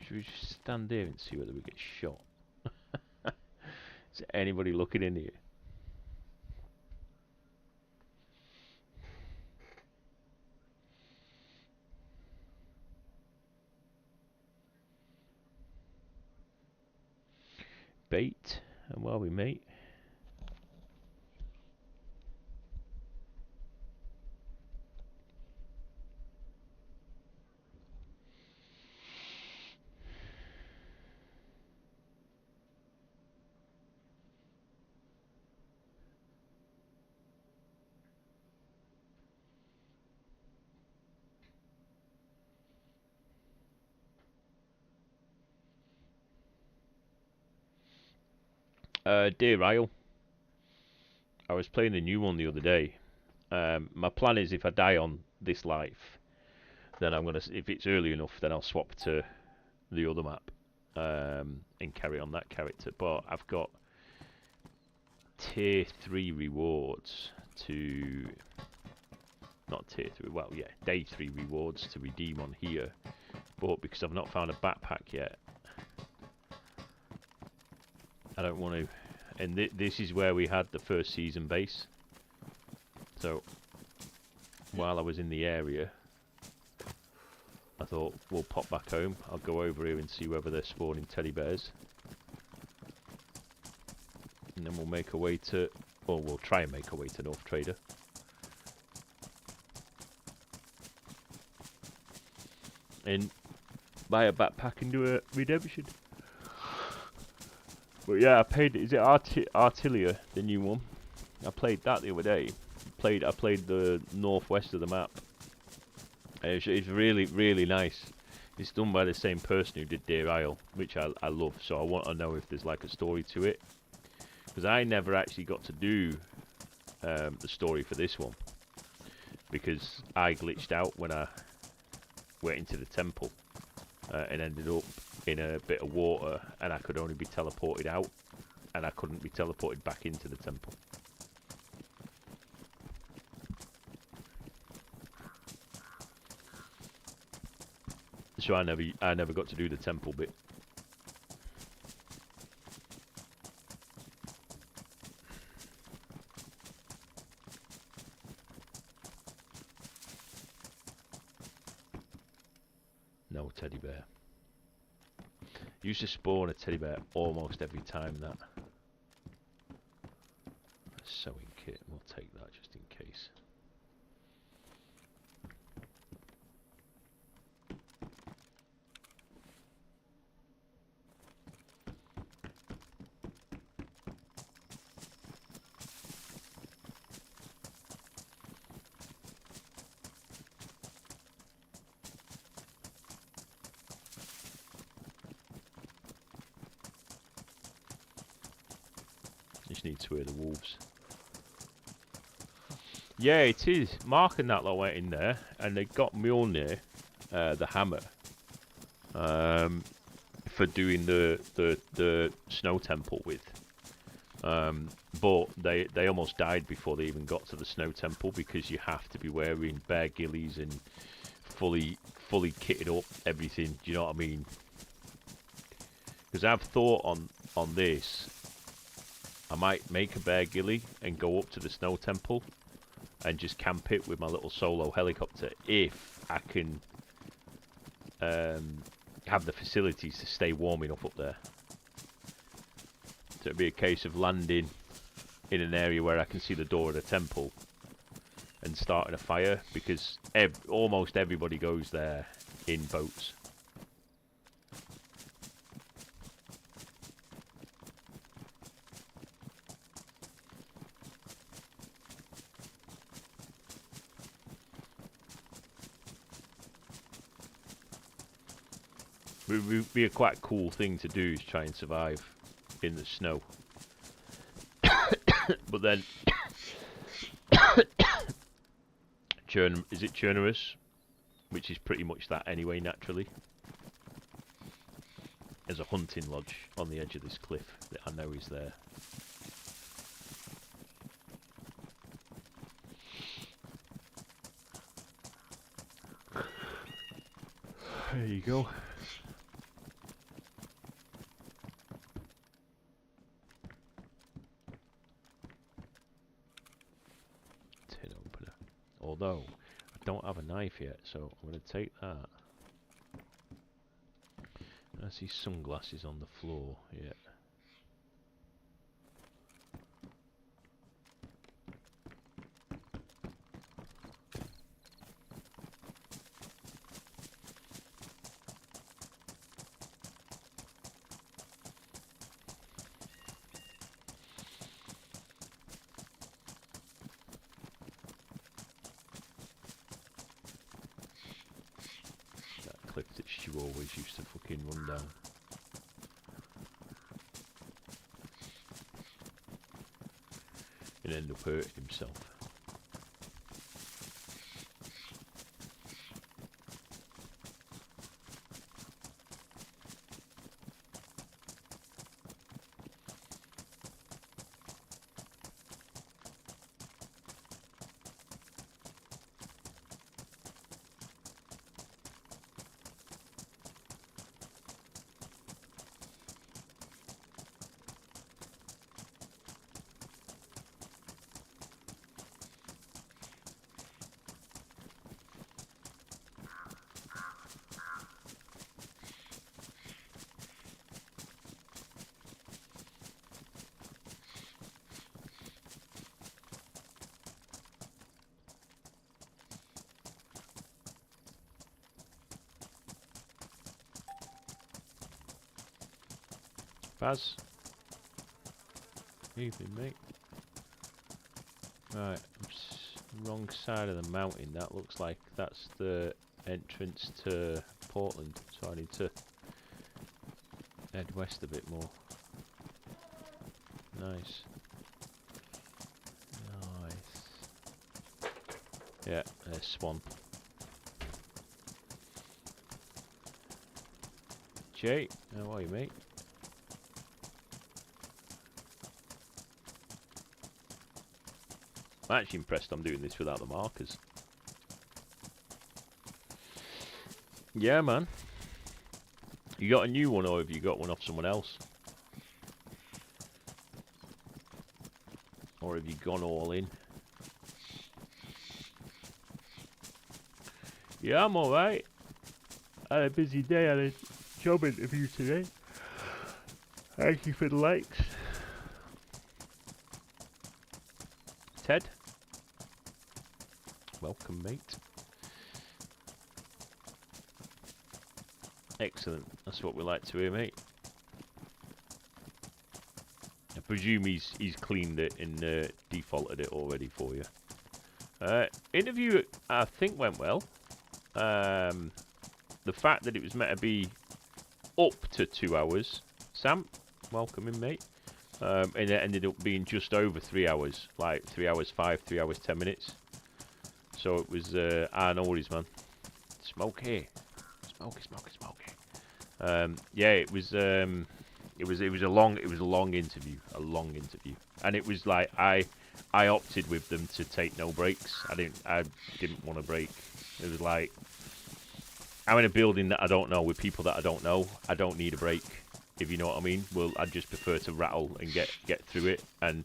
Should we just stand there and see whether we get shot? Is there anybody looking in here? Bait, and while we mate. Dear Isle, I was playing the new one the other day. My plan is if I die on this life, then I'm gonna, if it's early enough, then I'll swap to the other map and carry on that character. But I've got tier 3 rewards to, not tier 3, well yeah, day 3 rewards to redeem on here. But because I've not found a backpack yet, I don't want to. And this is where we had the first season base. So while I was in the area, I thought we'll pop back home. I'll go over here and see whether they're spawning teddy bears, and then we'll make our way to, or we'll try and make our way to North Trader. and buy a backpack and do a redemption. But yeah, I played. Is it Artilia, the new one? I played that the other day. I played the northwest of the map. It's really, really nice. It's done by the same person who did Deer Isle, which I love. So I want to know if there's like a story to it, because I never actually got to do the story for this one, because I glitched out when I went into the temple and ended up in a bit of water, and I could only be teleported out, and I couldn't be teleported back into the temple. So I never got to do the temple bit. No teddy bear. Used to spawn a teddy bear almost every time that. A sewing kit, we'll take that just in case. Just need to hear the wolves. Yeah, it is. Mark and that lot went in there, and they got Mjolnir, the hammer, for doing the snow temple with. But they almost died before they even got to the snow temple, because you have to be wearing bare ghillies and fully kitted up, everything. Do you know what I mean? Because I've thought on this, I might make a bear ghillie and go up to the snow temple and just camp it with my little solo helicopter, if I can have the facilities to stay warm enough up there. So it'd be a case of landing in an area where I can see the door of the temple and starting a fire, because almost everybody goes there in boats. It would be a quite cool thing to do, is try and survive in the snow. But then, is it Chernarus? Which is pretty much that anyway, naturally. There's a hunting lodge on the edge of this cliff that I know is there. There you go. Tin opener. Although, I don't have a knife yet, so I'm going to take that. I see sunglasses on the floor, yeah. Cliff that Stu always used to fucking run down. And end up hurting himself. Baz? Evening, mate. Right, wrong side of the mountain. That looks like that's the entrance to Portland, so I need to head west a bit more. Nice. Nice. Yeah, there's Swan. Jay, how are you, mate? I'm actually impressed I'm doing this without the markers. Yeah, man. You got a new one, or have you got one off someone else? Or have you gone all in? Yeah, I'm alright. I had a busy day. I had a job interview today. Thank you for the likes. Ted? Welcome, mate. Excellent. That's what we like to hear, mate. I presume he's cleaned it and defaulted it already for you. Interview, I think, went well. The fact that it was meant to be up to 2 hours. Sam, welcome in, mate. And it ended up being just over 3 hours, like 3 hours 5, 3 hours 10 minutes. So it was, I know worries, man. Smoky, smoky, smoky, smoky. Yeah, it was a long interview, and it was like I opted with them to take no breaks. I didn't want a break. It was like, I'm in a building that I don't know with people that I don't know. I don't need a break, if you know what I mean. Well, I'd just prefer to rattle and get through it. And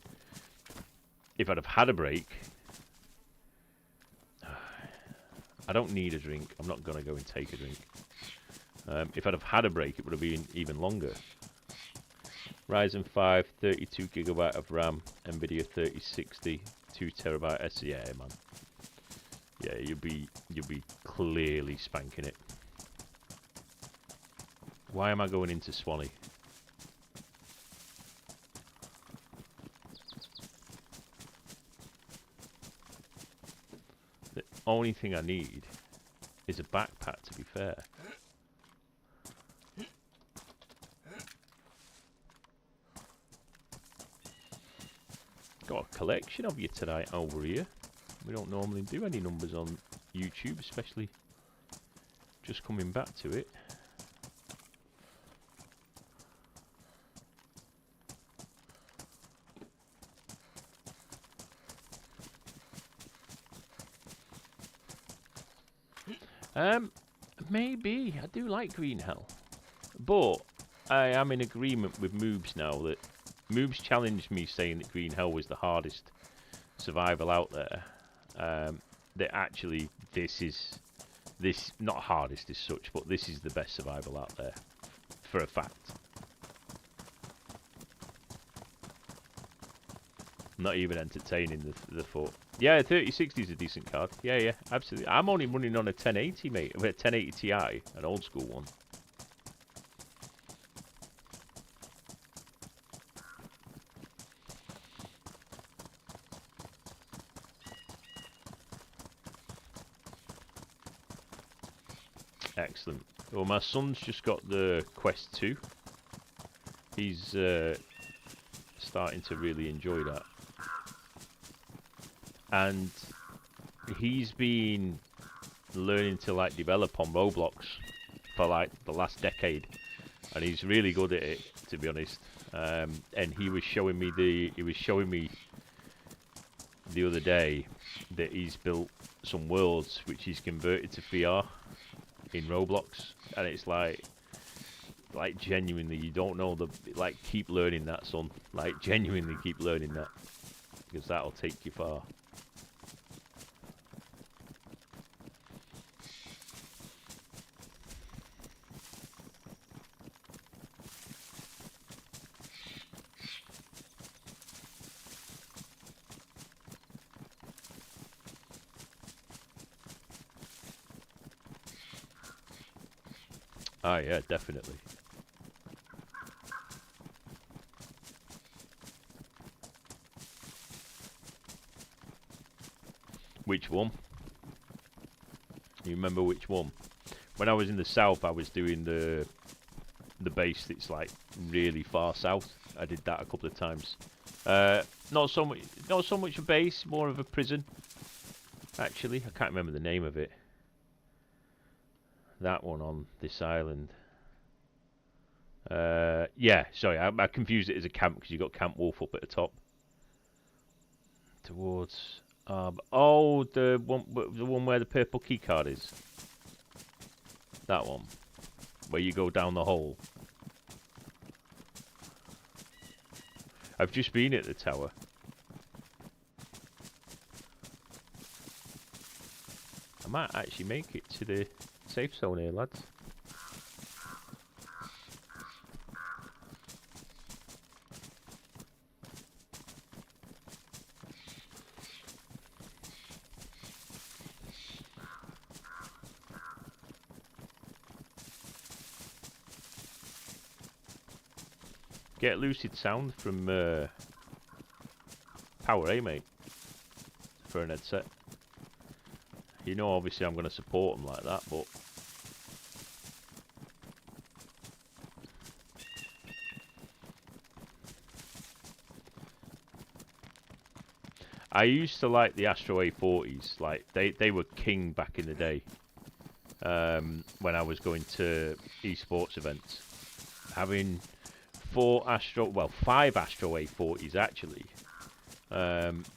if I'd have had a break, I don't need a drink. I'm not gonna go and take a drink. If I'd have had a break, it would have been even longer. Ryzen 5, 32 gigabyte of RAM, Nvidia 3060, 2 terabyte SSD. Yeah, man. Yeah, you'll be clearly spanking it. Why am I going into Swanee? The only thing I need is a backpack, to be fair. Got a collection of you tonight over here. We don't normally do any numbers on YouTube, especially just coming back to it. Maybe. I do like Green Hell. But I am in agreement with Moobs now that Moobs challenged me saying that Green Hell was the hardest survival out there. That actually this not hardest as such, but this is the best survival out there for a fact. I'm not even entertaining the thought. Yeah, 3060 is a decent card. Yeah, absolutely. I'm only running on a 1080, mate. A 1080 Ti, an old school one. Excellent. Well, my son's just got the Quest 2. He's starting to really enjoy that. And he's been learning to like develop on Roblox for like the last decade, and he's really good at it, to be honest. And he was showing me the other day that he's built some worlds which he's converted to VR in Roblox, and it's like genuinely, you don't know keep learning that, son. Like, genuinely keep learning that, because that'll take you far. Ah, yeah, definitely. Which one? You remember which one? When I was in the south, I was doing the base that's like really far south. I did that a couple of times. Not so much a base, more of a prison. Actually, I can't remember the name of it. That one on this island. Yeah, sorry, I confused it as a camp because you got Camp Wolf up at the top. Towards oh, the one where the purple key card is. That one, where you go down the hole. I've just been at the tower. I might actually make it to the safe zone here, lads. Get lucid sound from Power, eh, mate? For an headset. You know, obviously, I'm going to support them like that, but I used to like the Astro A40s. Like they were king back in the day. When I was going to esports events, having 5 Astro A40s actually,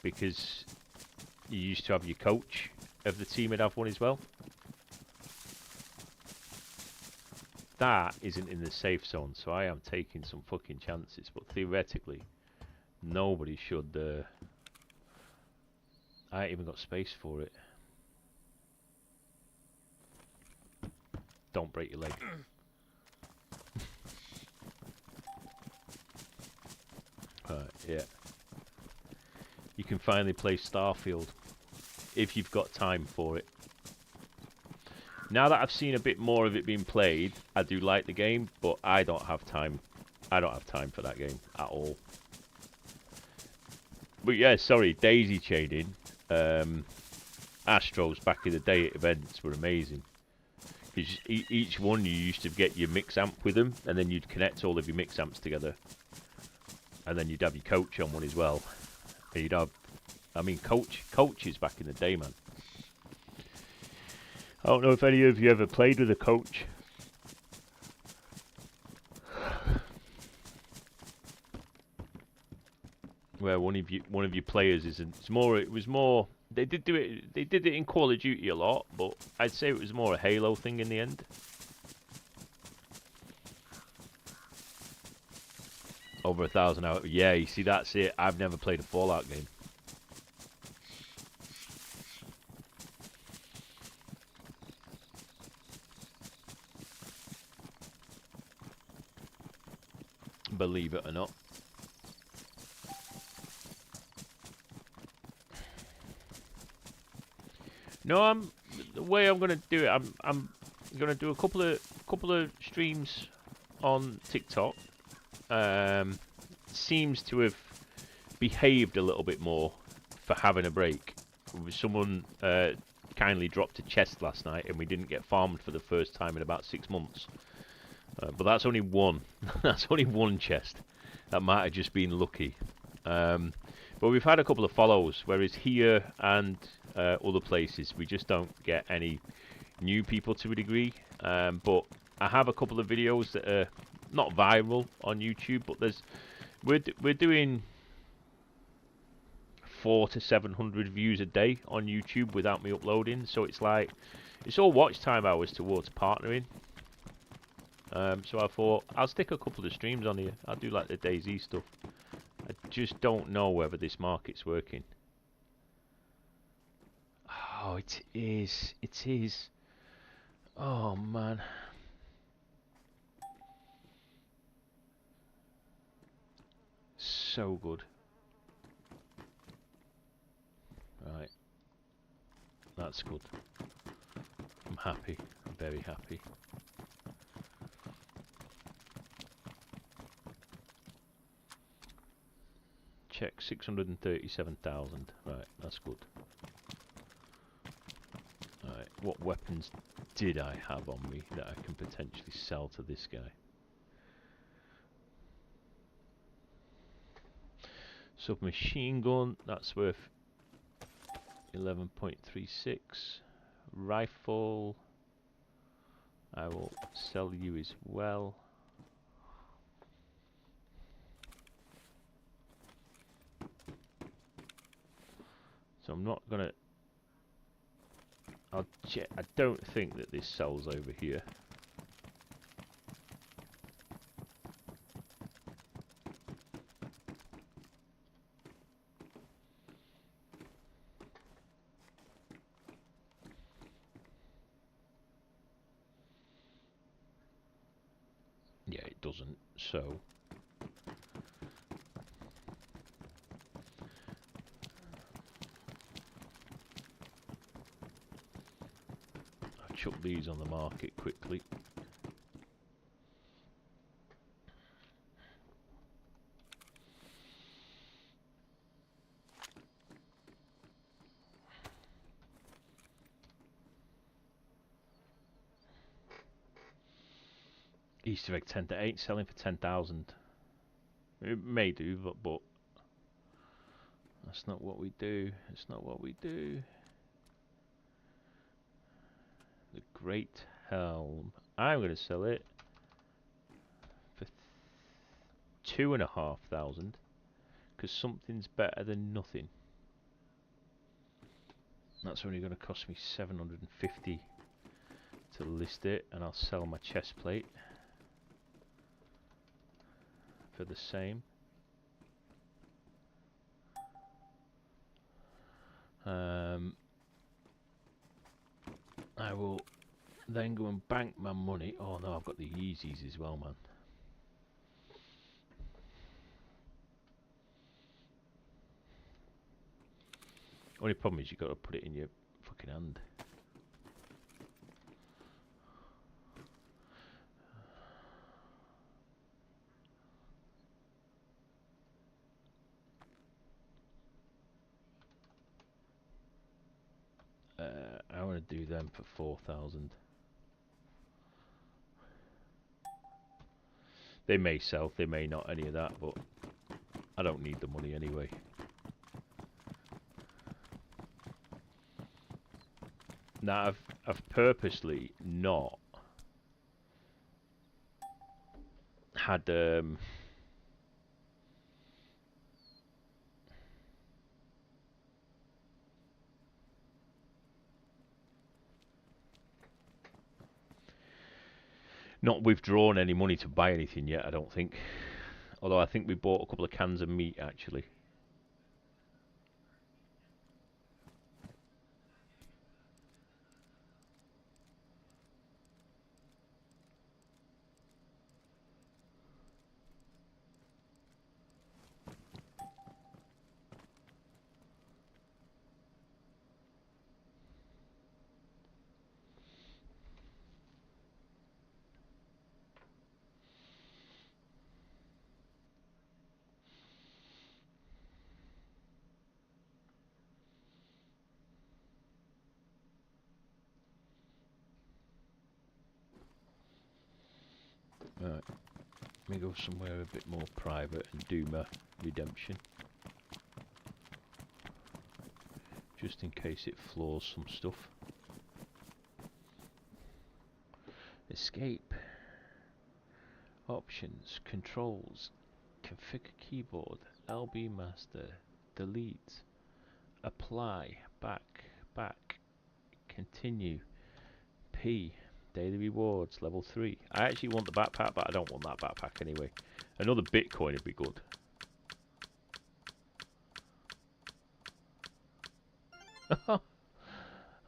because you used to have your coach of the team would have one as well. That isn't in the safe zone, so I am taking some fucking chances. But theoretically, nobody should. I ain't even got space for it. Don't break your leg. Right, yeah. You can finally play Starfield if you've got time for it. Now that I've seen a bit more of it being played, I do like the game, but I don't have time. I don't have time for that game at all. But yeah, sorry, daisy chaining. Astros back in the day at events were amazing. Because each one you used to get your mix amp with them, and then you'd connect all of your mix amps together. And then you'd have your coach on one as well. And you'd have, I mean, coaches back in the day, man. I don't know if any of you ever played with a coach. Where one of your players is, it was more. They did it in Call of Duty a lot, but I'd say it was more a Halo thing in the end. Over 1,000 hours. Yeah, you see, that's it. I've never played a Fallout game. Believe it or not. No, the way I'm gonna do it. I'm gonna do a couple of streams on TikTok. Seems to have behaved a little bit more for having a break. Someone kindly dropped a chest last night, and we didn't get farmed for the first time in about 6 months. But that's only one. That's only one chest. That might have just been lucky. But we've had a couple of follows, whereas here and other places we just don't get any new people to a degree. But I have a couple of videos that are not viral on YouTube, but we're doing 400 to 700 views a day on YouTube without me uploading. So it's like it's all watch time hours towards partnering. So I thought I'll stick a couple of streams on here. I'll do like the DayZ stuff. I just don't know whether this market's working. Oh, it is. It is. Oh, man. So good. Right. That's good. I'm happy. I'm very happy. Check 637,000. Right, that's good. what weapons did I have on me that I can potentially sell to this guy? Submachine gun, that's worth 11.36. Rifle, I will sell you as well. So I'm not gonna. I'll check. I don't think that this sells over here. Yeah, it doesn't. So I'll chuck these on the market quickly. Easter egg 10 to 8 selling for 10,000. It may do, but that's not what we do. It's not what we do. The Great Helm. I'm going to sell it for 2,500 because something's better than nothing. That's only going to cost me 750 to list it, and I'll sell my chest plate for the same. I will then go and bank my money. Oh no, I've got the Yeezys as well, man. Only problem is you've got to put it in your fucking hand. I want to do them for 4,000. They may sell, they may not, any of that, but I don't need the money anyway. Now I've purposely not had not withdrawn any money to buy anything yet, I don't think. Although I think we bought a couple of cans of meat actually. Right, let me go somewhere a bit more private and do my redemption. Just in case it floors some stuff. Escape. Options, controls, configure keyboard, LB master, delete, apply, back, continue, P, daily rewards, level 3. I actually want the backpack, but I don't want that backpack anyway. Another Bitcoin would be good.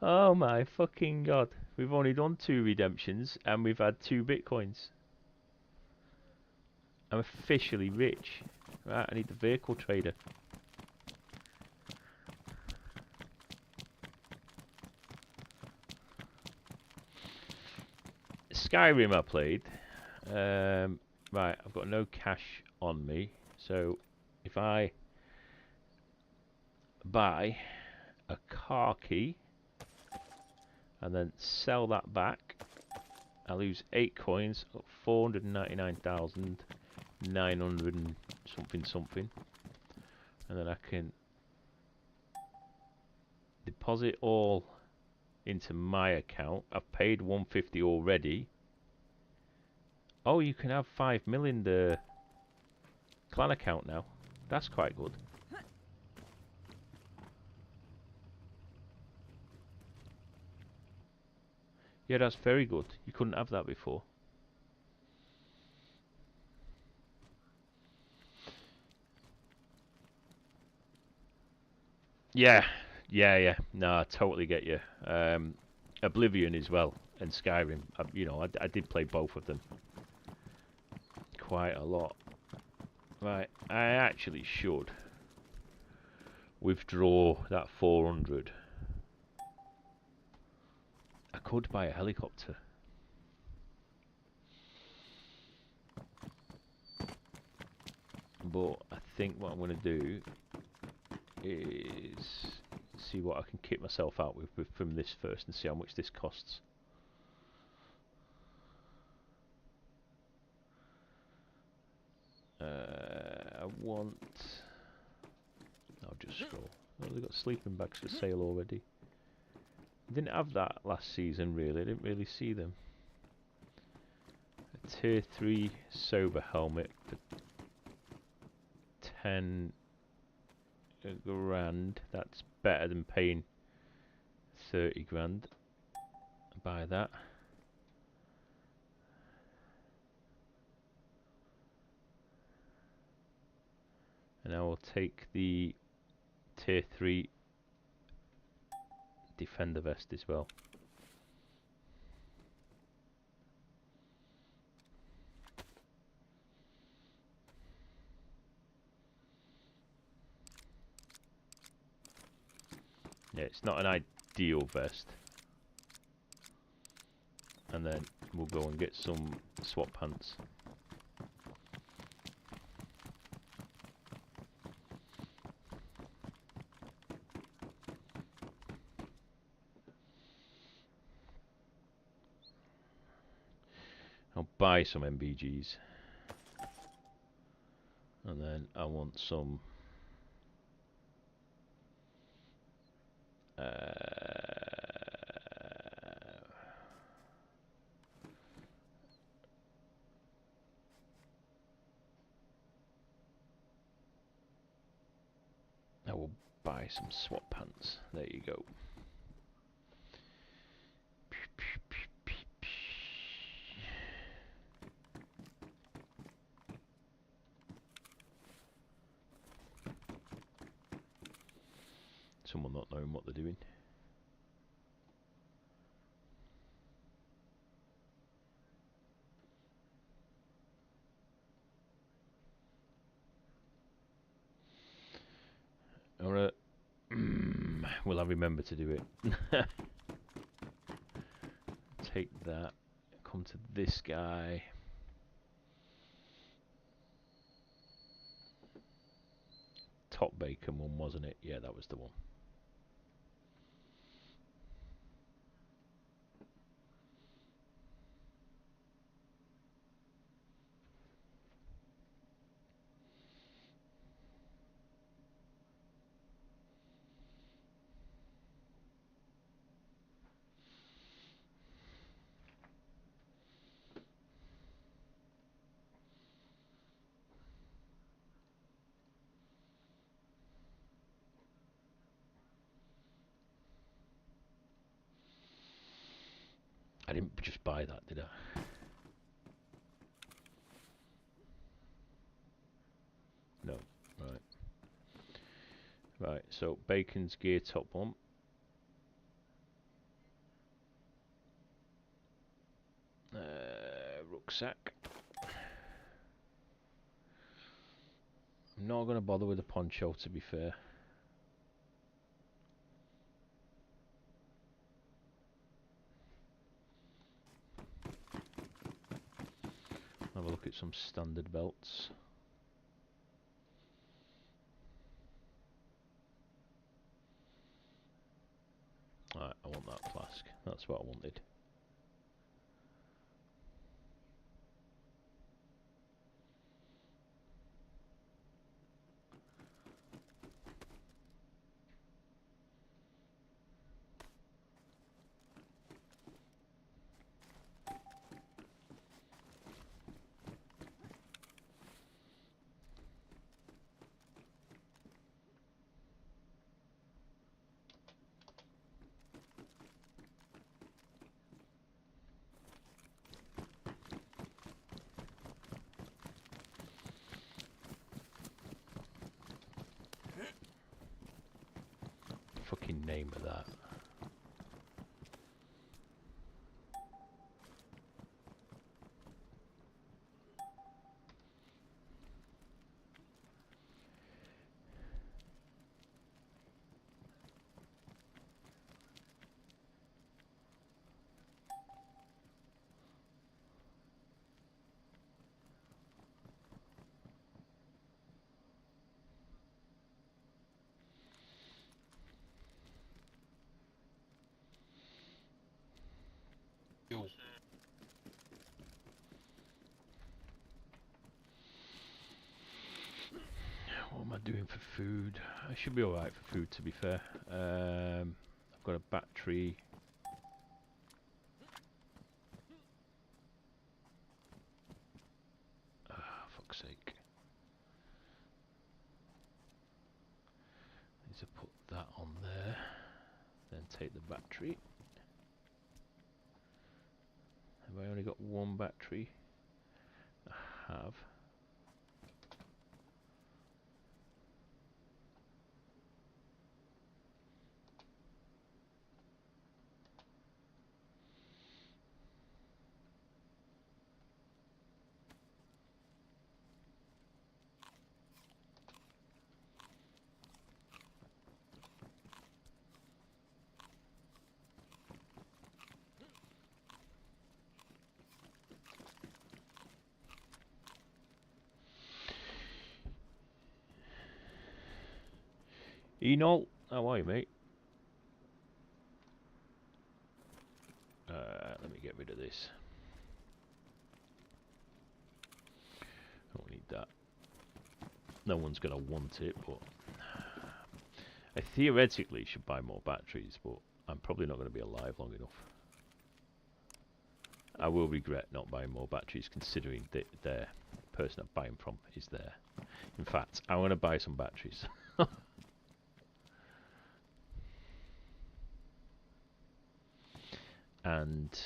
Oh my fucking god. We've only done 2 redemptions and we've had 2 Bitcoins. I'm officially rich. Right, I need the vehicle trader. Skyrim I played. Right, I've got no cash on me. So if I buy a car key and then sell that back. I lose 8 coins, 499,900 and something, and then I can deposit all into my account. I've paid 150 already. Oh, you can have 5 mil in the clan account now. That's quite good. Yeah, that's very good. You couldn't have that before. Yeah, yeah. No, I totally get you. Oblivion as well, and Skyrim. I did play both of them quite a lot. Right, I actually should withdraw that 400. I could buy a helicopter. But I think what I'm going to do is see what I can kit myself out with from this first and see how much this costs. I'll just scroll. Oh, they've got sleeping bags for sale already. I didn't have that last season really. I didn't really see them. A tier 3 sober helmet for 10 grand. That's better than paying 30 grand. Buy that. And I will take the tier 3 defender vest as well. Yeah, it's not an ideal vest. And then we'll go and get some swap pants. I'll buy some MBGs. And then I want some I will buy some swap pants. There you go. Someone not knowing what they're doing. Alright. Will I remember to do it? Take that. Come to this guy. Top bacon one, wasn't it? Yeah, that was the one. I didn't just buy that, did I? No. Right. Right, so bacon's gear top one. Rucksack. I'm not going to bother with a poncho, to be fair. Have a look at some standard belts. Right, I want that flask. That's what I wanted. Fucking name of that. What am I doing for food? I should be alright for food, to be fair. I've got a battery. Fuck's sake. Need to put that on there. Then take the battery. Have I only got one battery? I have. Enoch, how are you, mate? Let me get rid of this. I don't need that. No one's gonna want it, but I theoretically should buy more batteries, but I'm probably not going to be alive long enough. I will regret not buying more batteries, considering that the person I'm buying from is there. In fact, I want to buy some batteries. And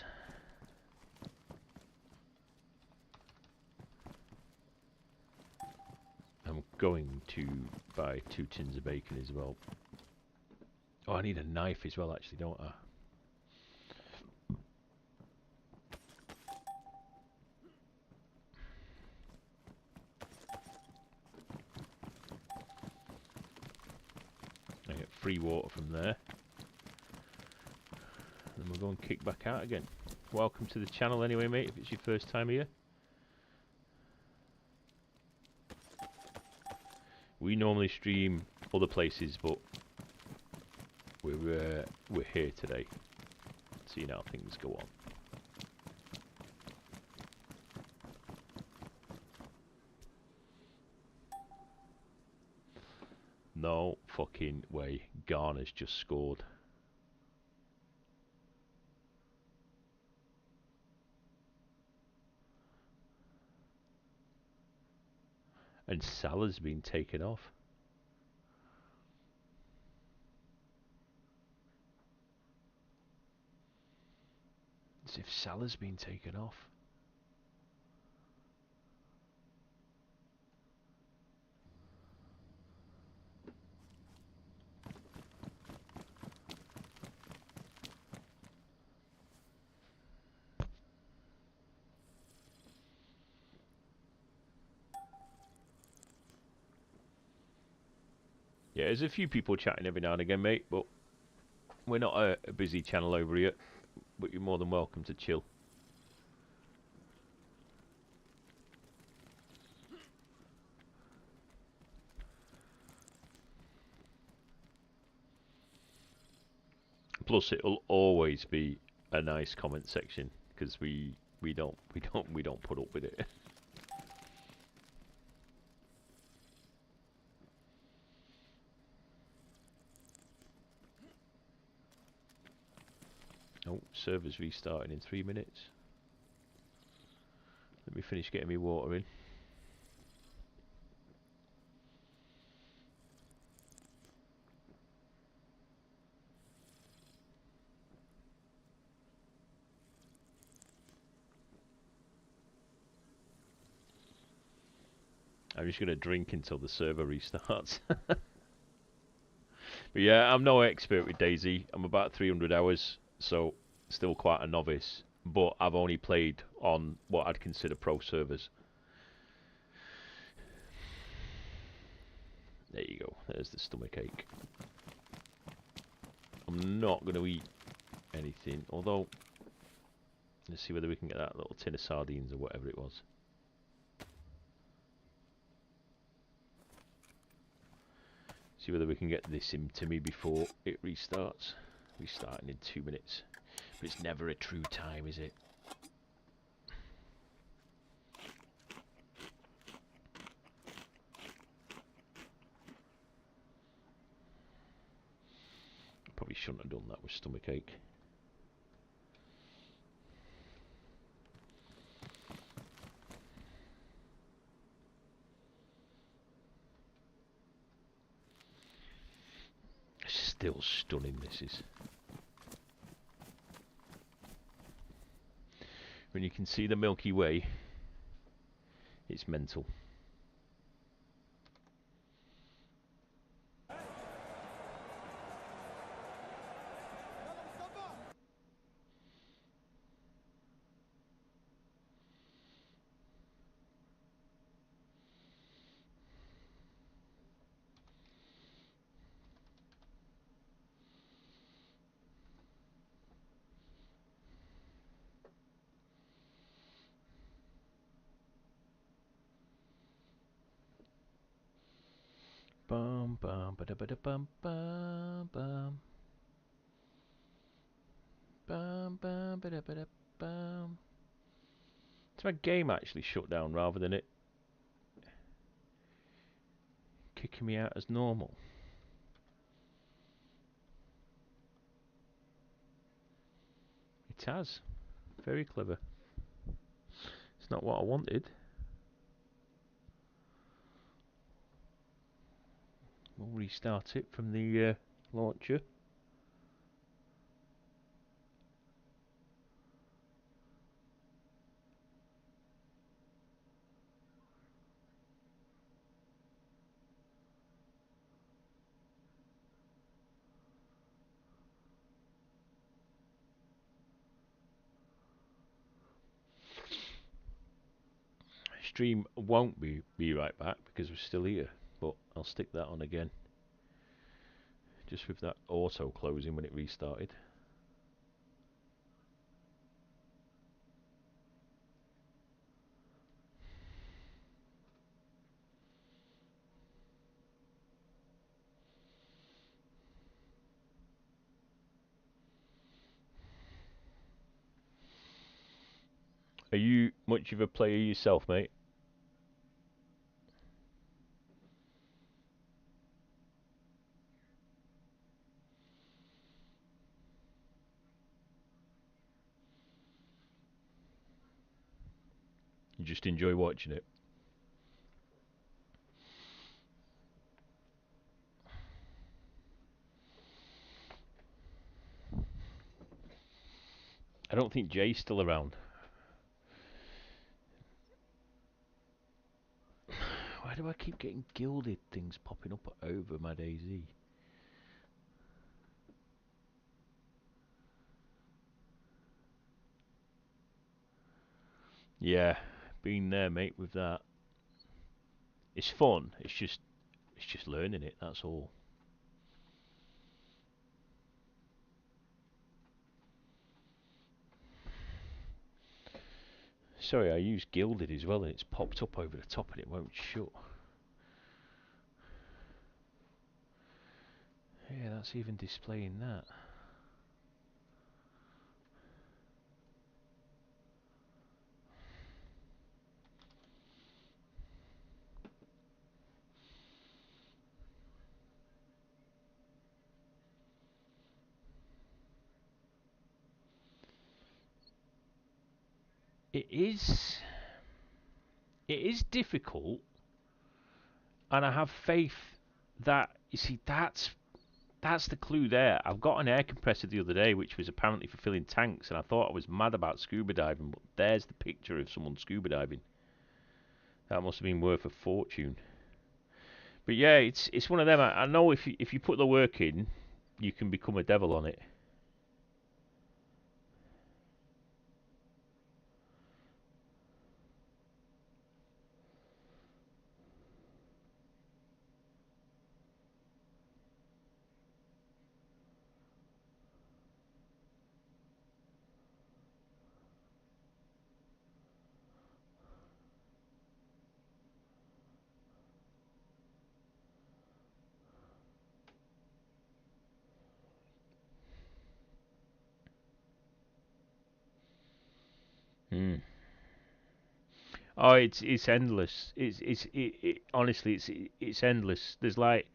I'm going to buy 2 tins of bacon as well. Oh, I need a knife as well, actually, don't I? I get free water from there. And we'll go and kick back out again. Welcome to the channel anyway, mate, if it's your first time here. We normally stream other places, but we're here today, seeing how things go on. No fucking way. Garner's just scored. And Salah's been taken off. As if Salah's been taken off. Yeah, there's a few people chatting every now and again, mate, but we're not a busy channel over here, but you're more than welcome to chill. Plus, it'll always be a nice comment section because we don't put up with it. Oh, server's restarting in 3 minutes. Let me finish getting me water in. I'm just going to drink until the server restarts. But yeah, I'm no expert with DayZ. I'm about 300 hours, so still quite a novice. But I've only played on what I'd consider pro servers. There you go. There's the stomach ache. I'm not going to eat anything, although let's see whether we can get that little tin of sardines or whatever it was. See whether we can get this into me before it restarts. Restarting in 2 minutes. But it's never a true time, is it? Probably shouldn't have done that with stomach ache. Still stunning, this is. When you can see the Milky Way, it's mental. Bum bum ba da ba da bum bum bum bum bum ba da ba da bum. It's my game actually shut down rather than it kicking me out as normal. It has. Very clever. It's not what I wanted. We'll restart it from the launcher. Stream won't be right back because we're still here, but I'll stick that on again. Just with that auto closing when it restarted. Are you much of a player yourself, mate? You just enjoy watching it? I don't think Jay's still around. Why do I keep getting gilded things popping up over my DayZ? Yeah, been there, mate, with that. It's fun. It's just learning it. That's all. Sorry, I used gilded as well, and it's popped up over the top, and it won't shut. Yeah, that's even displaying that. it is difficult, and I have faith that you see that's the clue there. I've got an air compressor the other day which was apparently for filling tanks, and I thought I was mad about scuba diving, but there's the picture of someone scuba diving. That must have been worth a fortune. But yeah, it's one of them. I know if you put the work in, you can become a devil on it. Hmm. Oh, it's endless. Honestly, it's endless. There's like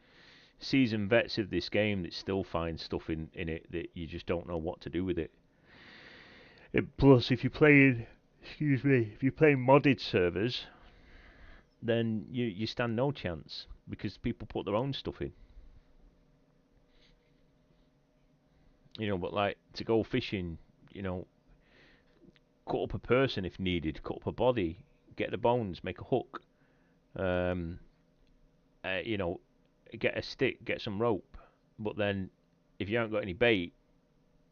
seasoned vets of this game that still find stuff in it that you just don't know what to do with it. Plus, if you're playing, excuse me, if you're playing modded servers, then you stand no chance because people put their own stuff in. But like to go fishing, you know, cut up a person if needed, cut up a body, get the bones, make a hook. Um, you know, get a stick, get some rope. But then, if you haven't got any bait,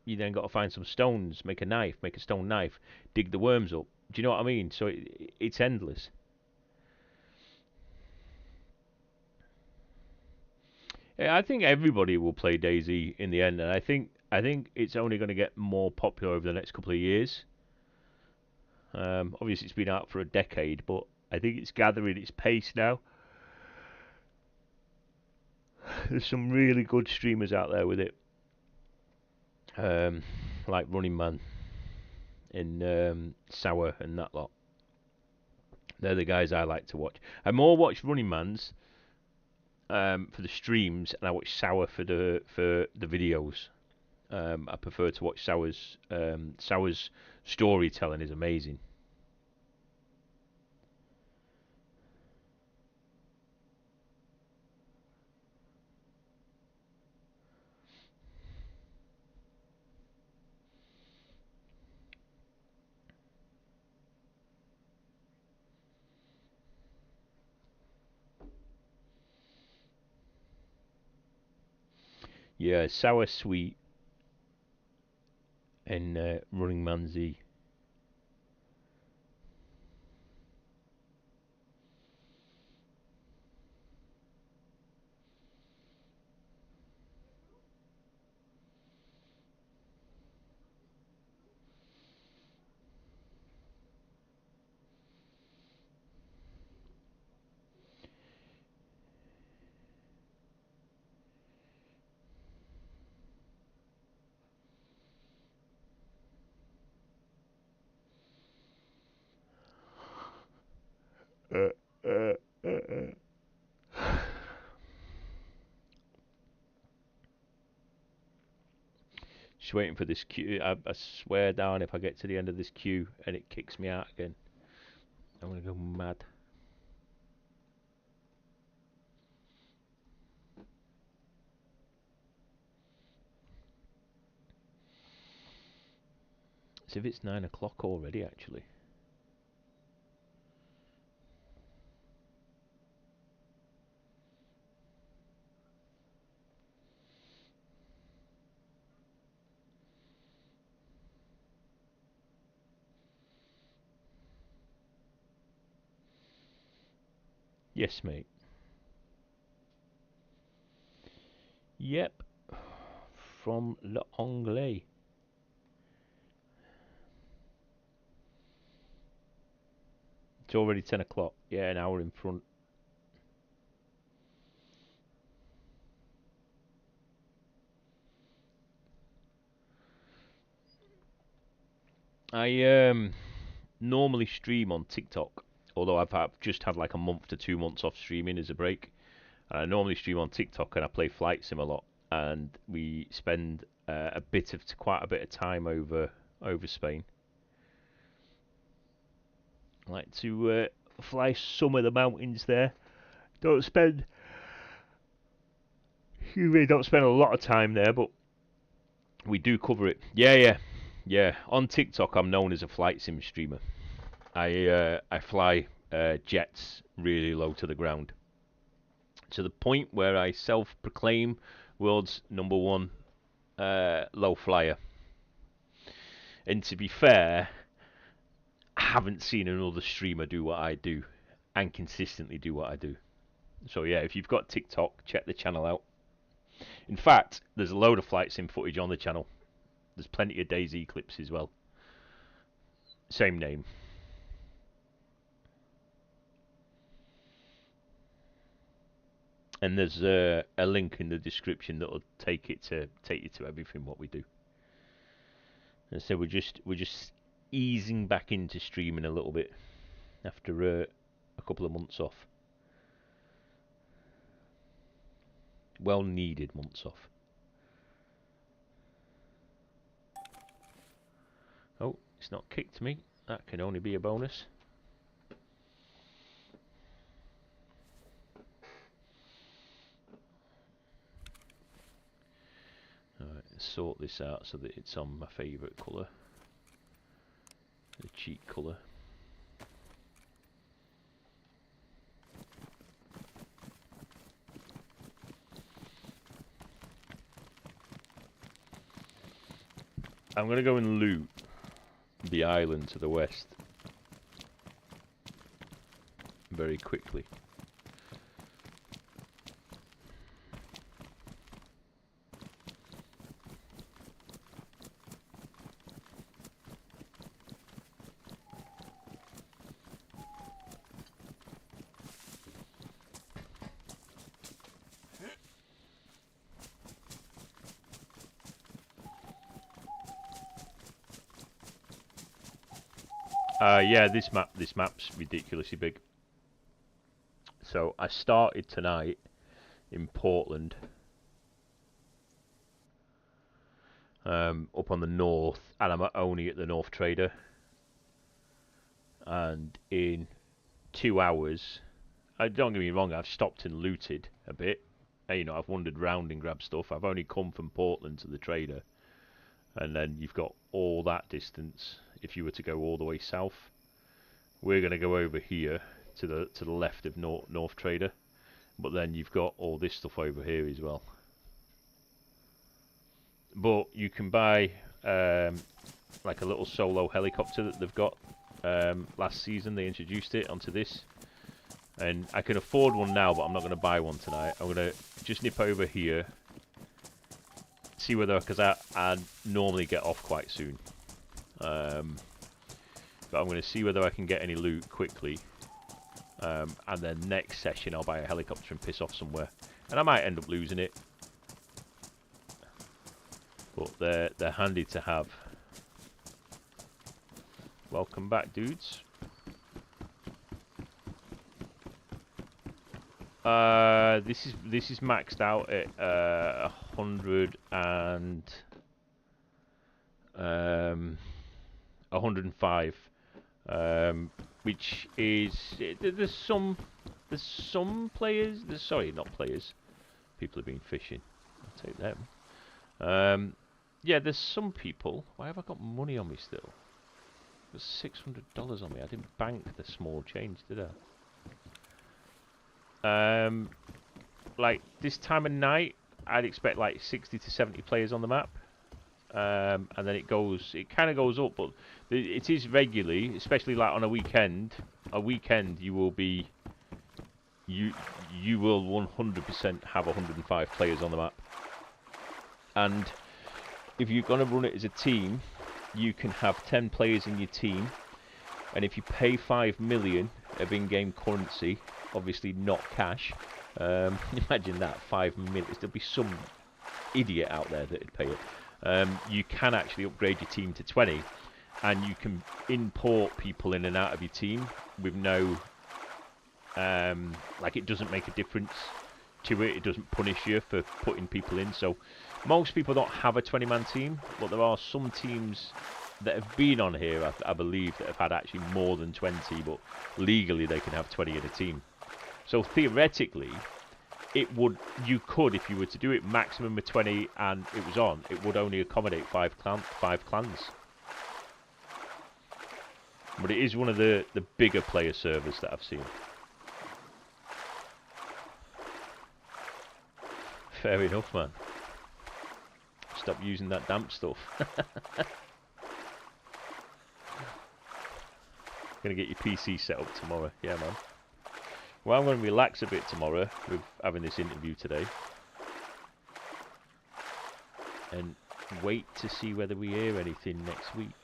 you then got to find some stones, make a knife, make a stone knife, dig the worms up. Do you know what I mean? So it's endless. Yeah, I think everybody will play Daisy in the end, and I think it's only going to get more popular over the next couple of years. Obviously, it's been out for a decade, but I think it's gathering its pace now. There's some really good streamers out there with it, um, like Running Man and Sour and that lot. They're the guys I like to watch. I more watch Running Man's for the streams, and I watch Sour for the videos. I prefer to watch Sour's. Sour's storytelling is amazing. Yeah, Sour Sweet and Running Man Z. Uh, uh, uh, Just waiting for this queue. I swear down if I get to the end of this queue and it kicks me out again, I'm gonna go mad. As if it's 9 o'clock already, actually. Yes, mate. Yep. From L'Anglais. It's already 10 o'clock. Yeah, an hour in front. I normally stream on TikTok, although just had like a month to 2 months off streaming as a break. And I normally stream on TikTok and I play Flight Sim a lot, and we spend quite a bit of time over Spain. I like to fly some of the mountains there. Don't spend a lot of time there, but we do cover it. Yeah. On TikTok, I'm known as a flight sim streamer. I fly jets really low to the ground, to the point where I self-proclaim world's #1 low flyer. And to be fair, I haven't seen another streamer do what I do and consistently do what I do. So yeah, if you've got TikTok, check the channel out. In fact, there's a load of flight sim footage on the channel. There's plenty of DayZ clips as well. Same name. And there's a link in the description that'll take you to everything what we do. And so we're just easing back into streaming a little bit after a couple of months off. Well needed months off. Oh, it's not kicked me. That can only be a bonus. Alright, let's sort this out so that it's on my favourite colour. The cheat colour. I'm going to go and loot the island to the west very quickly. Yeah, this map's ridiculously big. So I started tonight in Portland, up on the north, and I'm only at the North Trader. And in 2 hours, don't get me wrong, I've stopped and looted a bit. You know, I've wandered round and grabbed stuff. I've only come from Portland to the Trader, and then you've got all that distance. If you were to go all the way south, we're going to go over here to the left of North Trader, but then you've got all this stuff over here as well. But you can buy like a little solo helicopter that they've got. Last season they introduced it onto this, and I can afford one now, but I'm not going to buy one tonight. I'm going to just nip over here, see whether, because I normally get off quite soon. But I'm going to see whether I can get any loot quickly, and then next session I'll buy a helicopter and piss off somewhere, and I might end up losing it, but they're handy to have. Welcome back, dudes. This is maxed out at 105. Which is, there's some players, sorry, not players, people have been fishing, I'll take them. Yeah, there's some people. Why have I got money on me still? There's $600 on me. I didn't bank the small change, did I? Like this time of night, I'd expect like 60 to 70 players on the map. And then it kind of goes up, but it is regularly, especially like on a weekend. A weekend you will 100% have 105 players on the map. And if you're going to run it as a team, you can have 10 players in your team, and if you pay 5 million of in-game currency, obviously not cash, imagine that, 5 million, there'll be some idiot out there that would pay it. You can actually upgrade your team to 20, and you can import people in and out of your team with no, like, it doesn't make a difference to it. It doesn't punish you for putting people in. So most people don't have a 20-man team, but there are some teams that have been on here, I believe, that have had actually more than 20, but legally they can have 20 in a team. So theoretically, you could, if you were to do it maximum of 20 and it was on, it would only accommodate 5 clans. But it is one of the bigger player servers that I've seen. Fair enough, man. Stop using that damp stuff. Gonna get your PC set up tomorrow. Yeah, man. Well, I'm gonna relax a bit tomorrow with having this interview today. And wait to see whether we hear anything next week.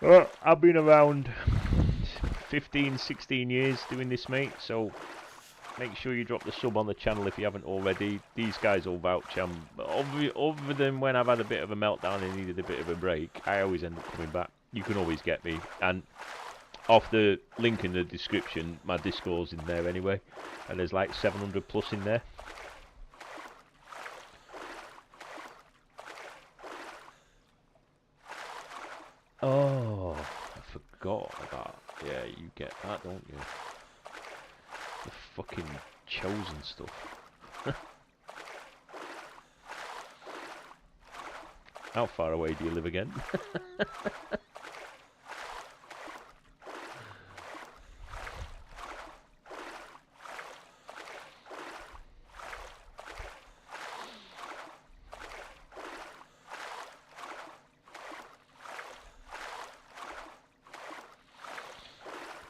Well, I've been around 15, 16 years doing this, mate, so make sure you drop the sub on the channel if you haven't already. These guys will vouch. Other than when I've had a bit of a meltdown and needed a bit of a break, I always end up coming back. You can always get me. And off the link in the description, my Discord's in there anyway. And there's like 700 plus in there. Oh, I forgot about... Yeah, you get that, don't you? The fucking chosen stuff. How far away do you live again?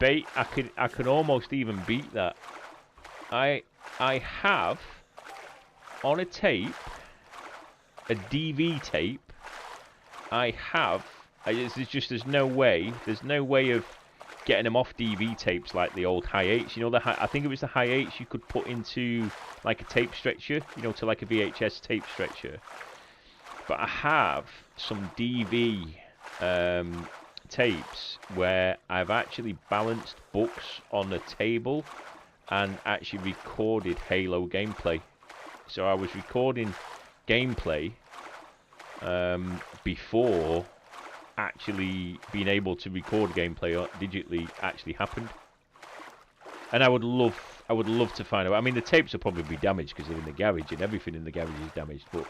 Bait, I can almost even beat that. I have on a tape, a DV tape. There's no way of getting them off DV tapes like the old high 8s. You know, I think it was the high 8s you could put into like a tape stretcher, you know, to like a VHS tape stretcher. But I have some DV tapes where I've actually balanced books on the table and actually recorded Halo gameplay. So I was recording gameplay before actually being able to record gameplay digitally actually happened. And I would love to find out. I mean, the tapes will probably be damaged because they're in the garage and everything in the garage is damaged. But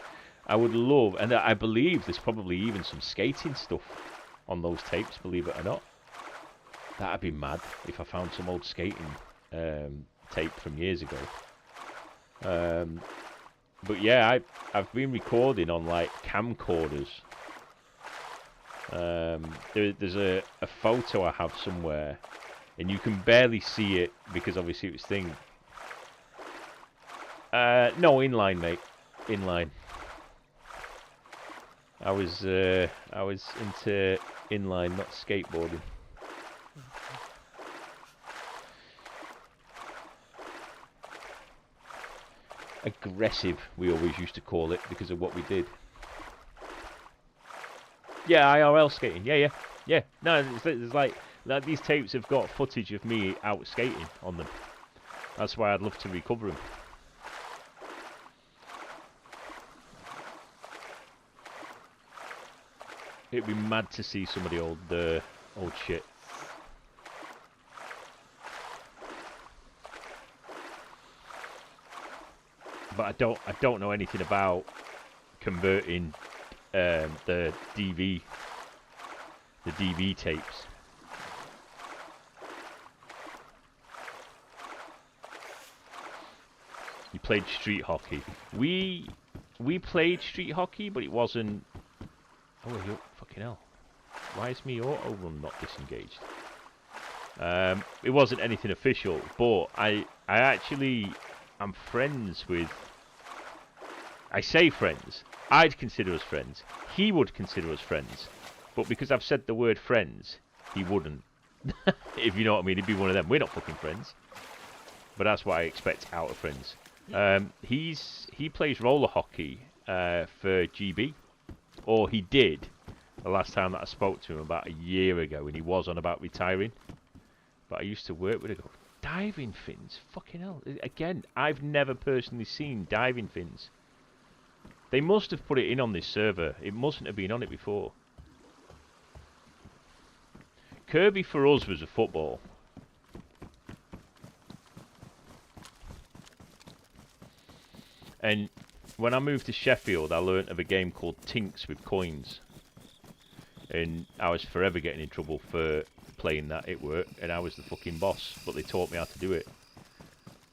I would love, and I believe there's probably even some skating stuff on those tapes, believe it or not. That'd be mad if I found some old skating tape from years ago. But yeah, I've been recording on like camcorders. There's a photo I have somewhere, and you can barely see it because obviously it was thing. No, inline, mate, inline. I was into inline, not skateboarding. Aggressive, we always used to call it because of what we did. Yeah, IRL skating. Yeah. No, there's like these tapes have got footage of me out skating on them. That's why I'd love to recover them. It'd be mad to see some of the old shit. But I don't know anything about converting the DV tapes. You played street hockey. We played street hockey, but it wasn't. Oh, fucking hell! Why is me auto run not disengaged? It wasn't anything official, but I actually am friends with. I say friends. I'd consider us friends. He would consider us friends, but because I've said the word friends, he wouldn't. If you know what I mean, he'd be one of them. We're not fucking friends, but that's what I expect out of friends. He plays roller hockey for GB, or he did the last time that I spoke to him about a year ago, and he was on about retiring. But I used to work with a guy. Diving fins? Fucking hell. Again, I've never personally seen diving fins. They must have put it in on this server. It mustn't have been on it before. Kirby for us was a football. And when I moved to Sheffield, I learnt of a game called Tinks with coins. And I was forever getting in trouble for playing that at work, and I was the fucking boss, but they taught me how to do it.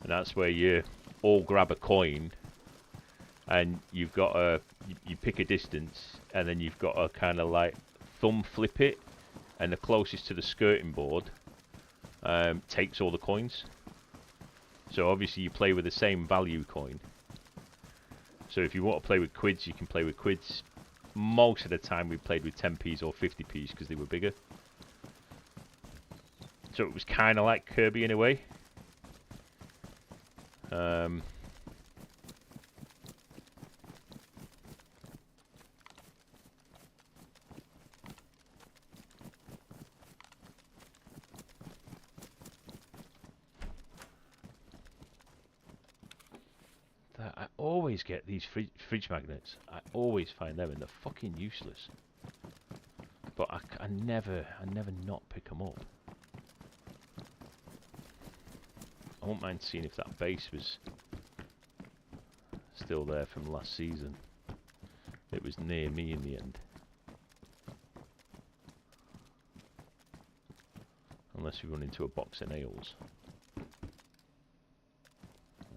And that's where you all grab a coin, and you've got you pick a distance, and then you've got to kind of like thumb flip it, and the closest to the skirting board takes all the coins. So obviously you play with the same value coin. So if you want to play with quids, you can play with quids. Most of the time we played with 10p's or 50p's because they were bigger. So it was kind of like Kirby in a way. I always get these fridge magnets. I always find them, and they're fucking useless. But I never not pick them up. I won't mind seeing if that base was still there from last season. It was near me in the end. Unless we run into a box of nails.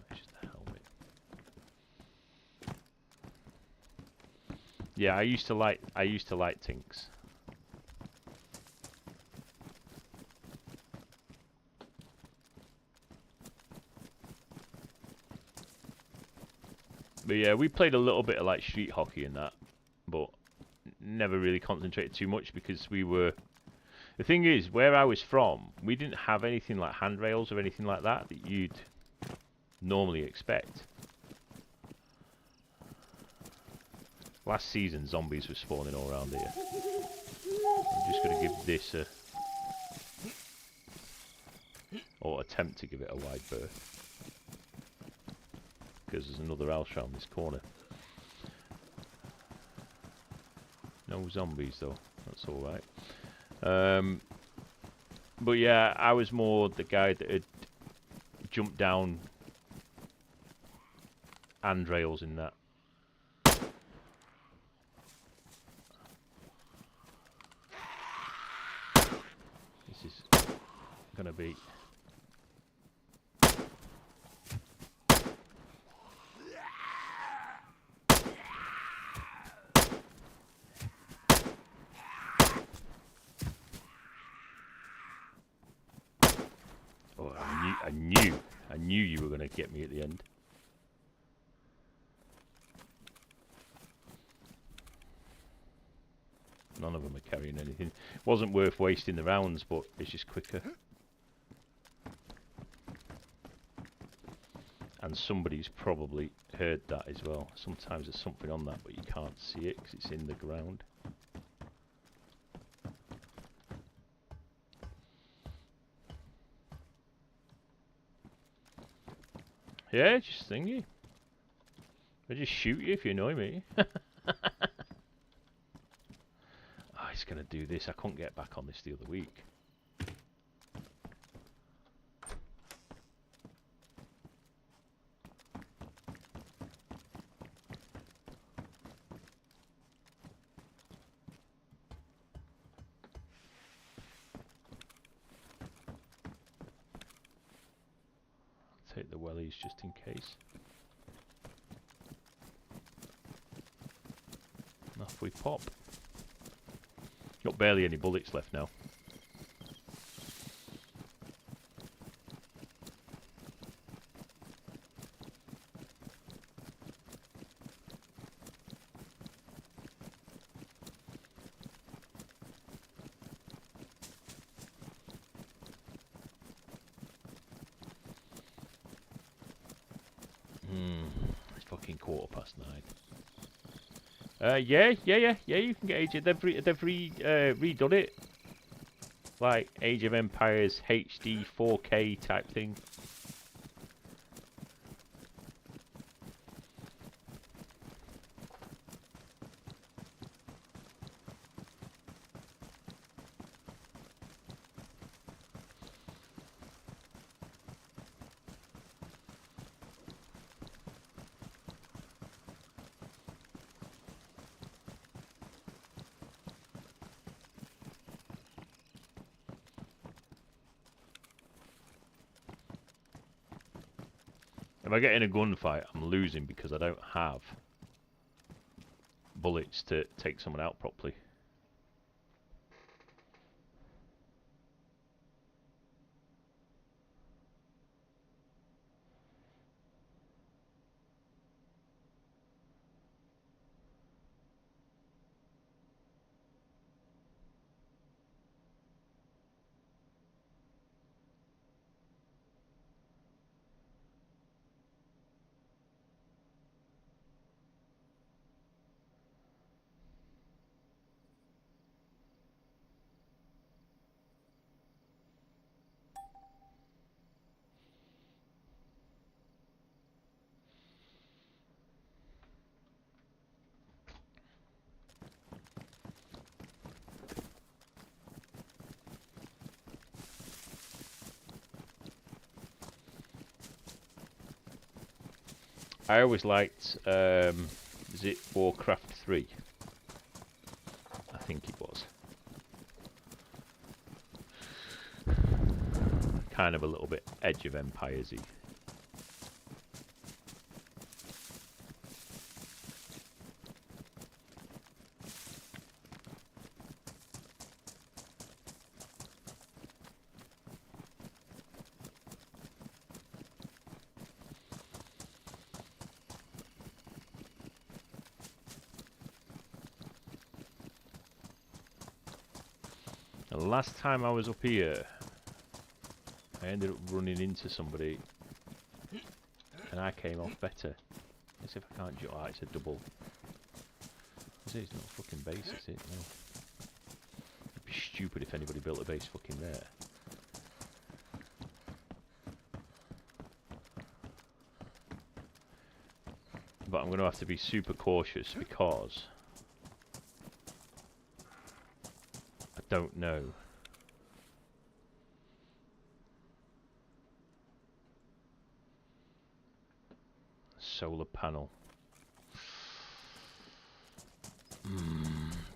That's just a helmet. Yeah, I used to like Tinks. But yeah, we played a little bit of like street hockey and that, but never really concentrated too much because we were... The thing is, where I was from, we didn't have anything like handrails or anything like that that you'd normally expect. Last season, zombies were spawning all around here. I'm just going to give this a... or attempt to give it a wide berth. Because there's another house around this corner. No zombies though, that's alright. But yeah, I was more the guy that had jumped down handrails in that. This is gonna be... Oh, I knew you were going to get me at the end. None of them are carrying anything. Wasn't worth wasting the rounds, but it's just quicker. And somebody's probably heard that as well. Sometimes there's something on that, but you can't see it because it's in the ground. Yeah, just thingy. I just shoot you if you annoy me. Oh, he's gonna do this. I couldn't get back on this the other week. Take the wellies just in case. And off we pop. Got barely any bullets left now. It's fucking 9:15. Yeah, you can get aged. They've redone it. Like Age of Empires HD 4K type thing. If I get in a gunfight, I'm losing because I don't have bullets to take someone out properly. I always liked, is it Warcraft 3? I think it was. Kind of a little bit Edge of Empires-y. The last time I was up here, I ended up running into somebody and I came off better. Let's see if I can't jump. Ah, it's a double. It's not a fucking base, is it? No. It'd be stupid if anybody built a base fucking there. But I'm going to have to be super cautious because I don't know. Solar panel.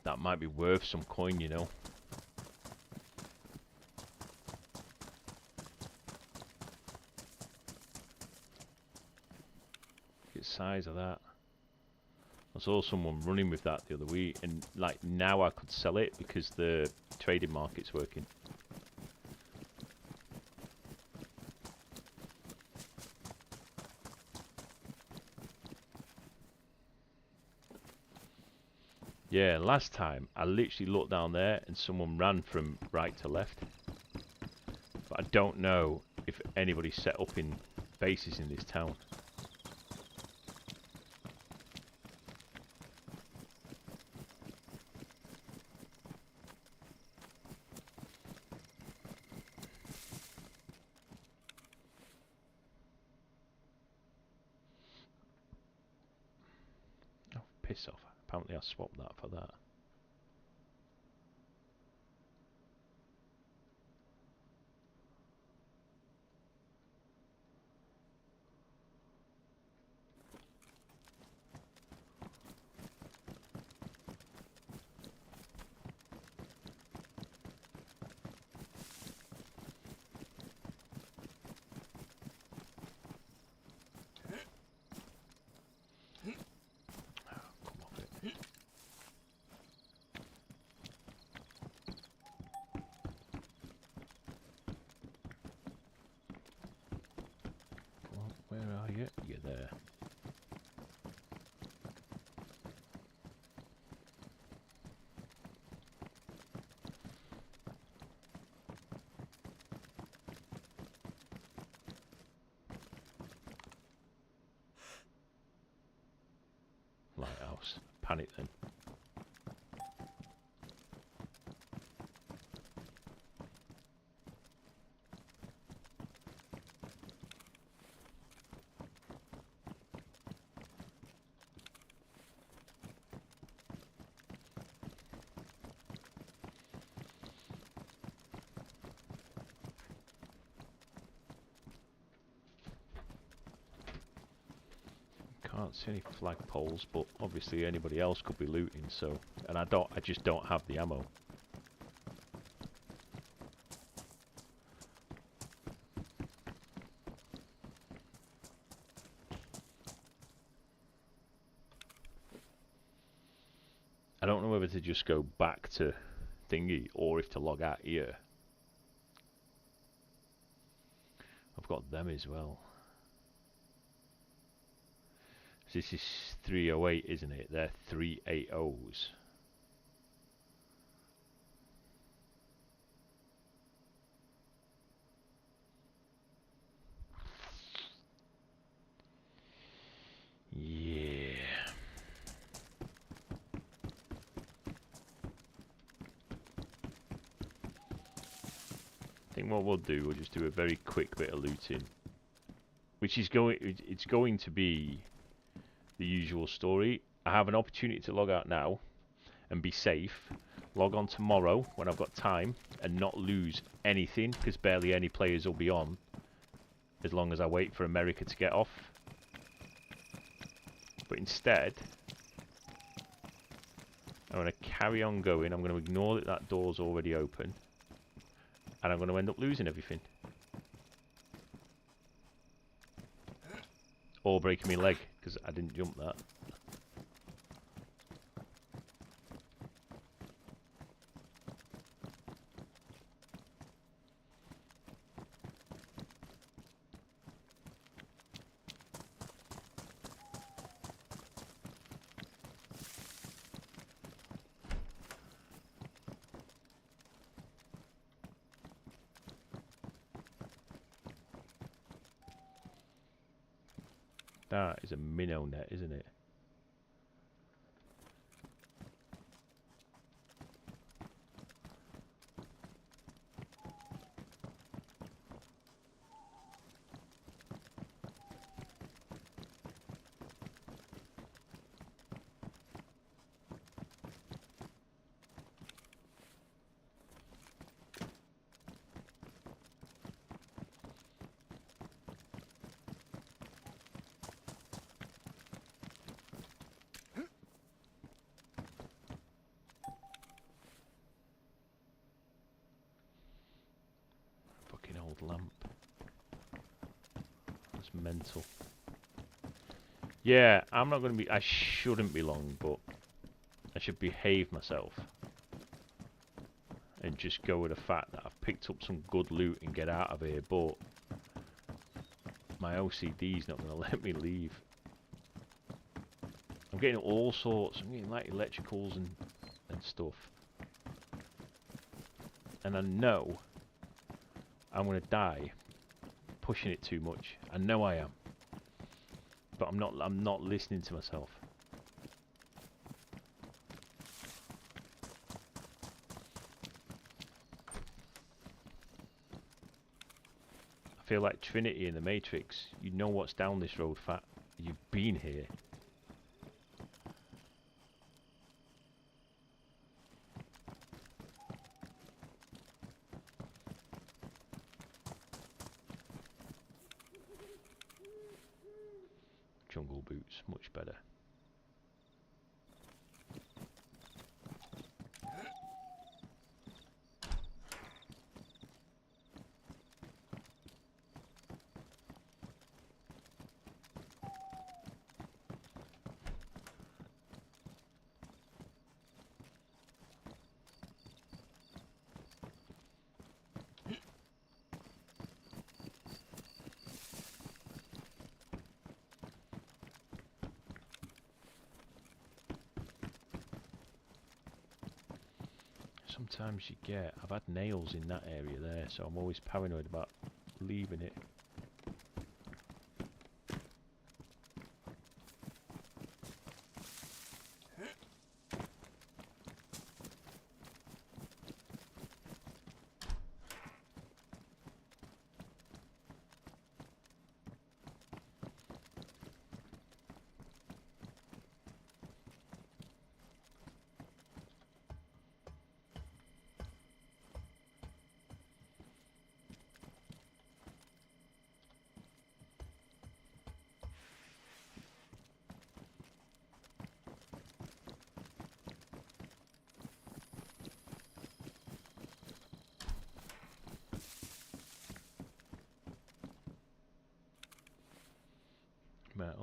That might be worth some coin, you know. Look at the size of that. I saw someone running with that the other week, and like now I could sell it because the trading market's working. Yeah, last time I literally looked down there and someone ran from right to left. But I don't know if anybody set up in bases in this town. Oh, piss off. Apparently I swapped that for that. Where are you? You're there. Lighthouse. Panic then. Can't see any flagpoles, but obviously anybody else could be looting. So, and I just don't have the ammo. I don't know whether to just go back to thingy or if to log out here. I've got them as well. So this is 308, isn't it? They're 380s. Yeah. I think what we'll do, we'll just do a very quick bit of looting, which is it's going to be the usual story. I have an opportunity to log out now and be safe, log on tomorrow when I've got time and not lose anything, because barely any players will be on as long as I wait for America to get off. But instead, I'm going to carry on going. I'm going to ignore that that door's already open, and I'm going to end up losing everything. Or breaking my leg, because I didn't jump that. That is a minnow net, isn't it? Fucking old lamp. That's mental. Yeah, I'm not going to be... I shouldn't be long, but I should behave myself. And just go with the fact that I've picked up some good loot and get out of here, but my OCD's not going to let me leave. I'm getting all sorts. I'm getting like electricals and stuff. And I know I'm going to die pushing it too much. I know I am. But I'm not listening to myself. I feel like Trinity in the Matrix. You know what's down this road, Fat. You've been here. Jungle boots, much better. Sometimes you get... I've had nails in that area there, so I'm always paranoid about leaving it.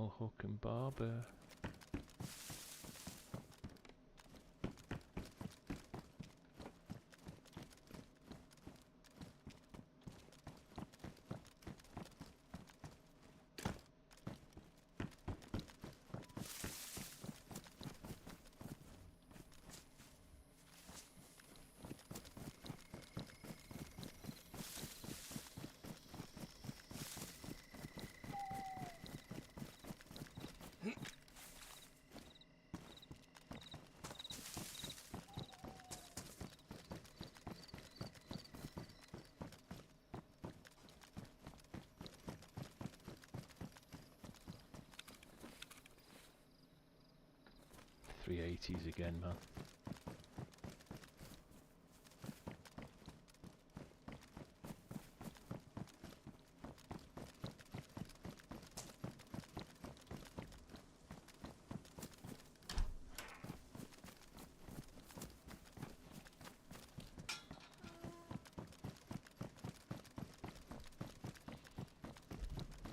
metal hook and barber. .380s again, man.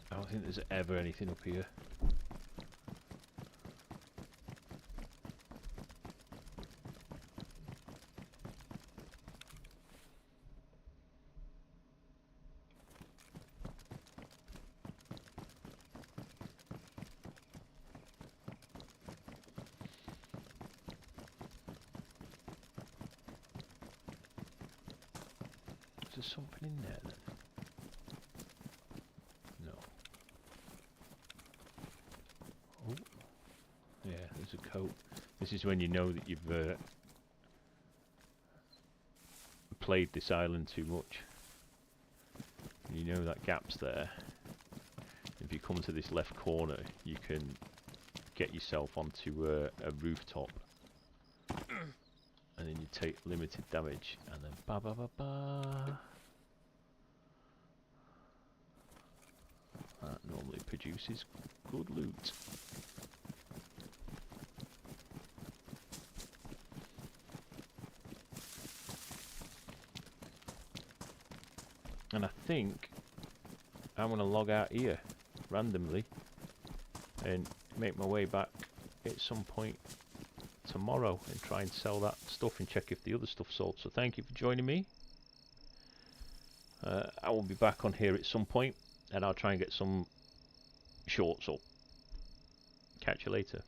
I don't think there's ever anything up here. Is there something in there then? No. Oh. Yeah, there's a coat. This is when you know that you've played this island too much. You know that gap's there. If you come to this left corner, you can get yourself onto a rooftop. And then you take limited damage, and then ba ba ba ba. That normally produces good loot. And I think I'm going to log out here randomly and make my way back at some point tomorrow and try and sell that stuff and check if the other stuff sold. So thank you for joining me. I will be back on here at some point and I'll try and get some shorts up. Catch you later.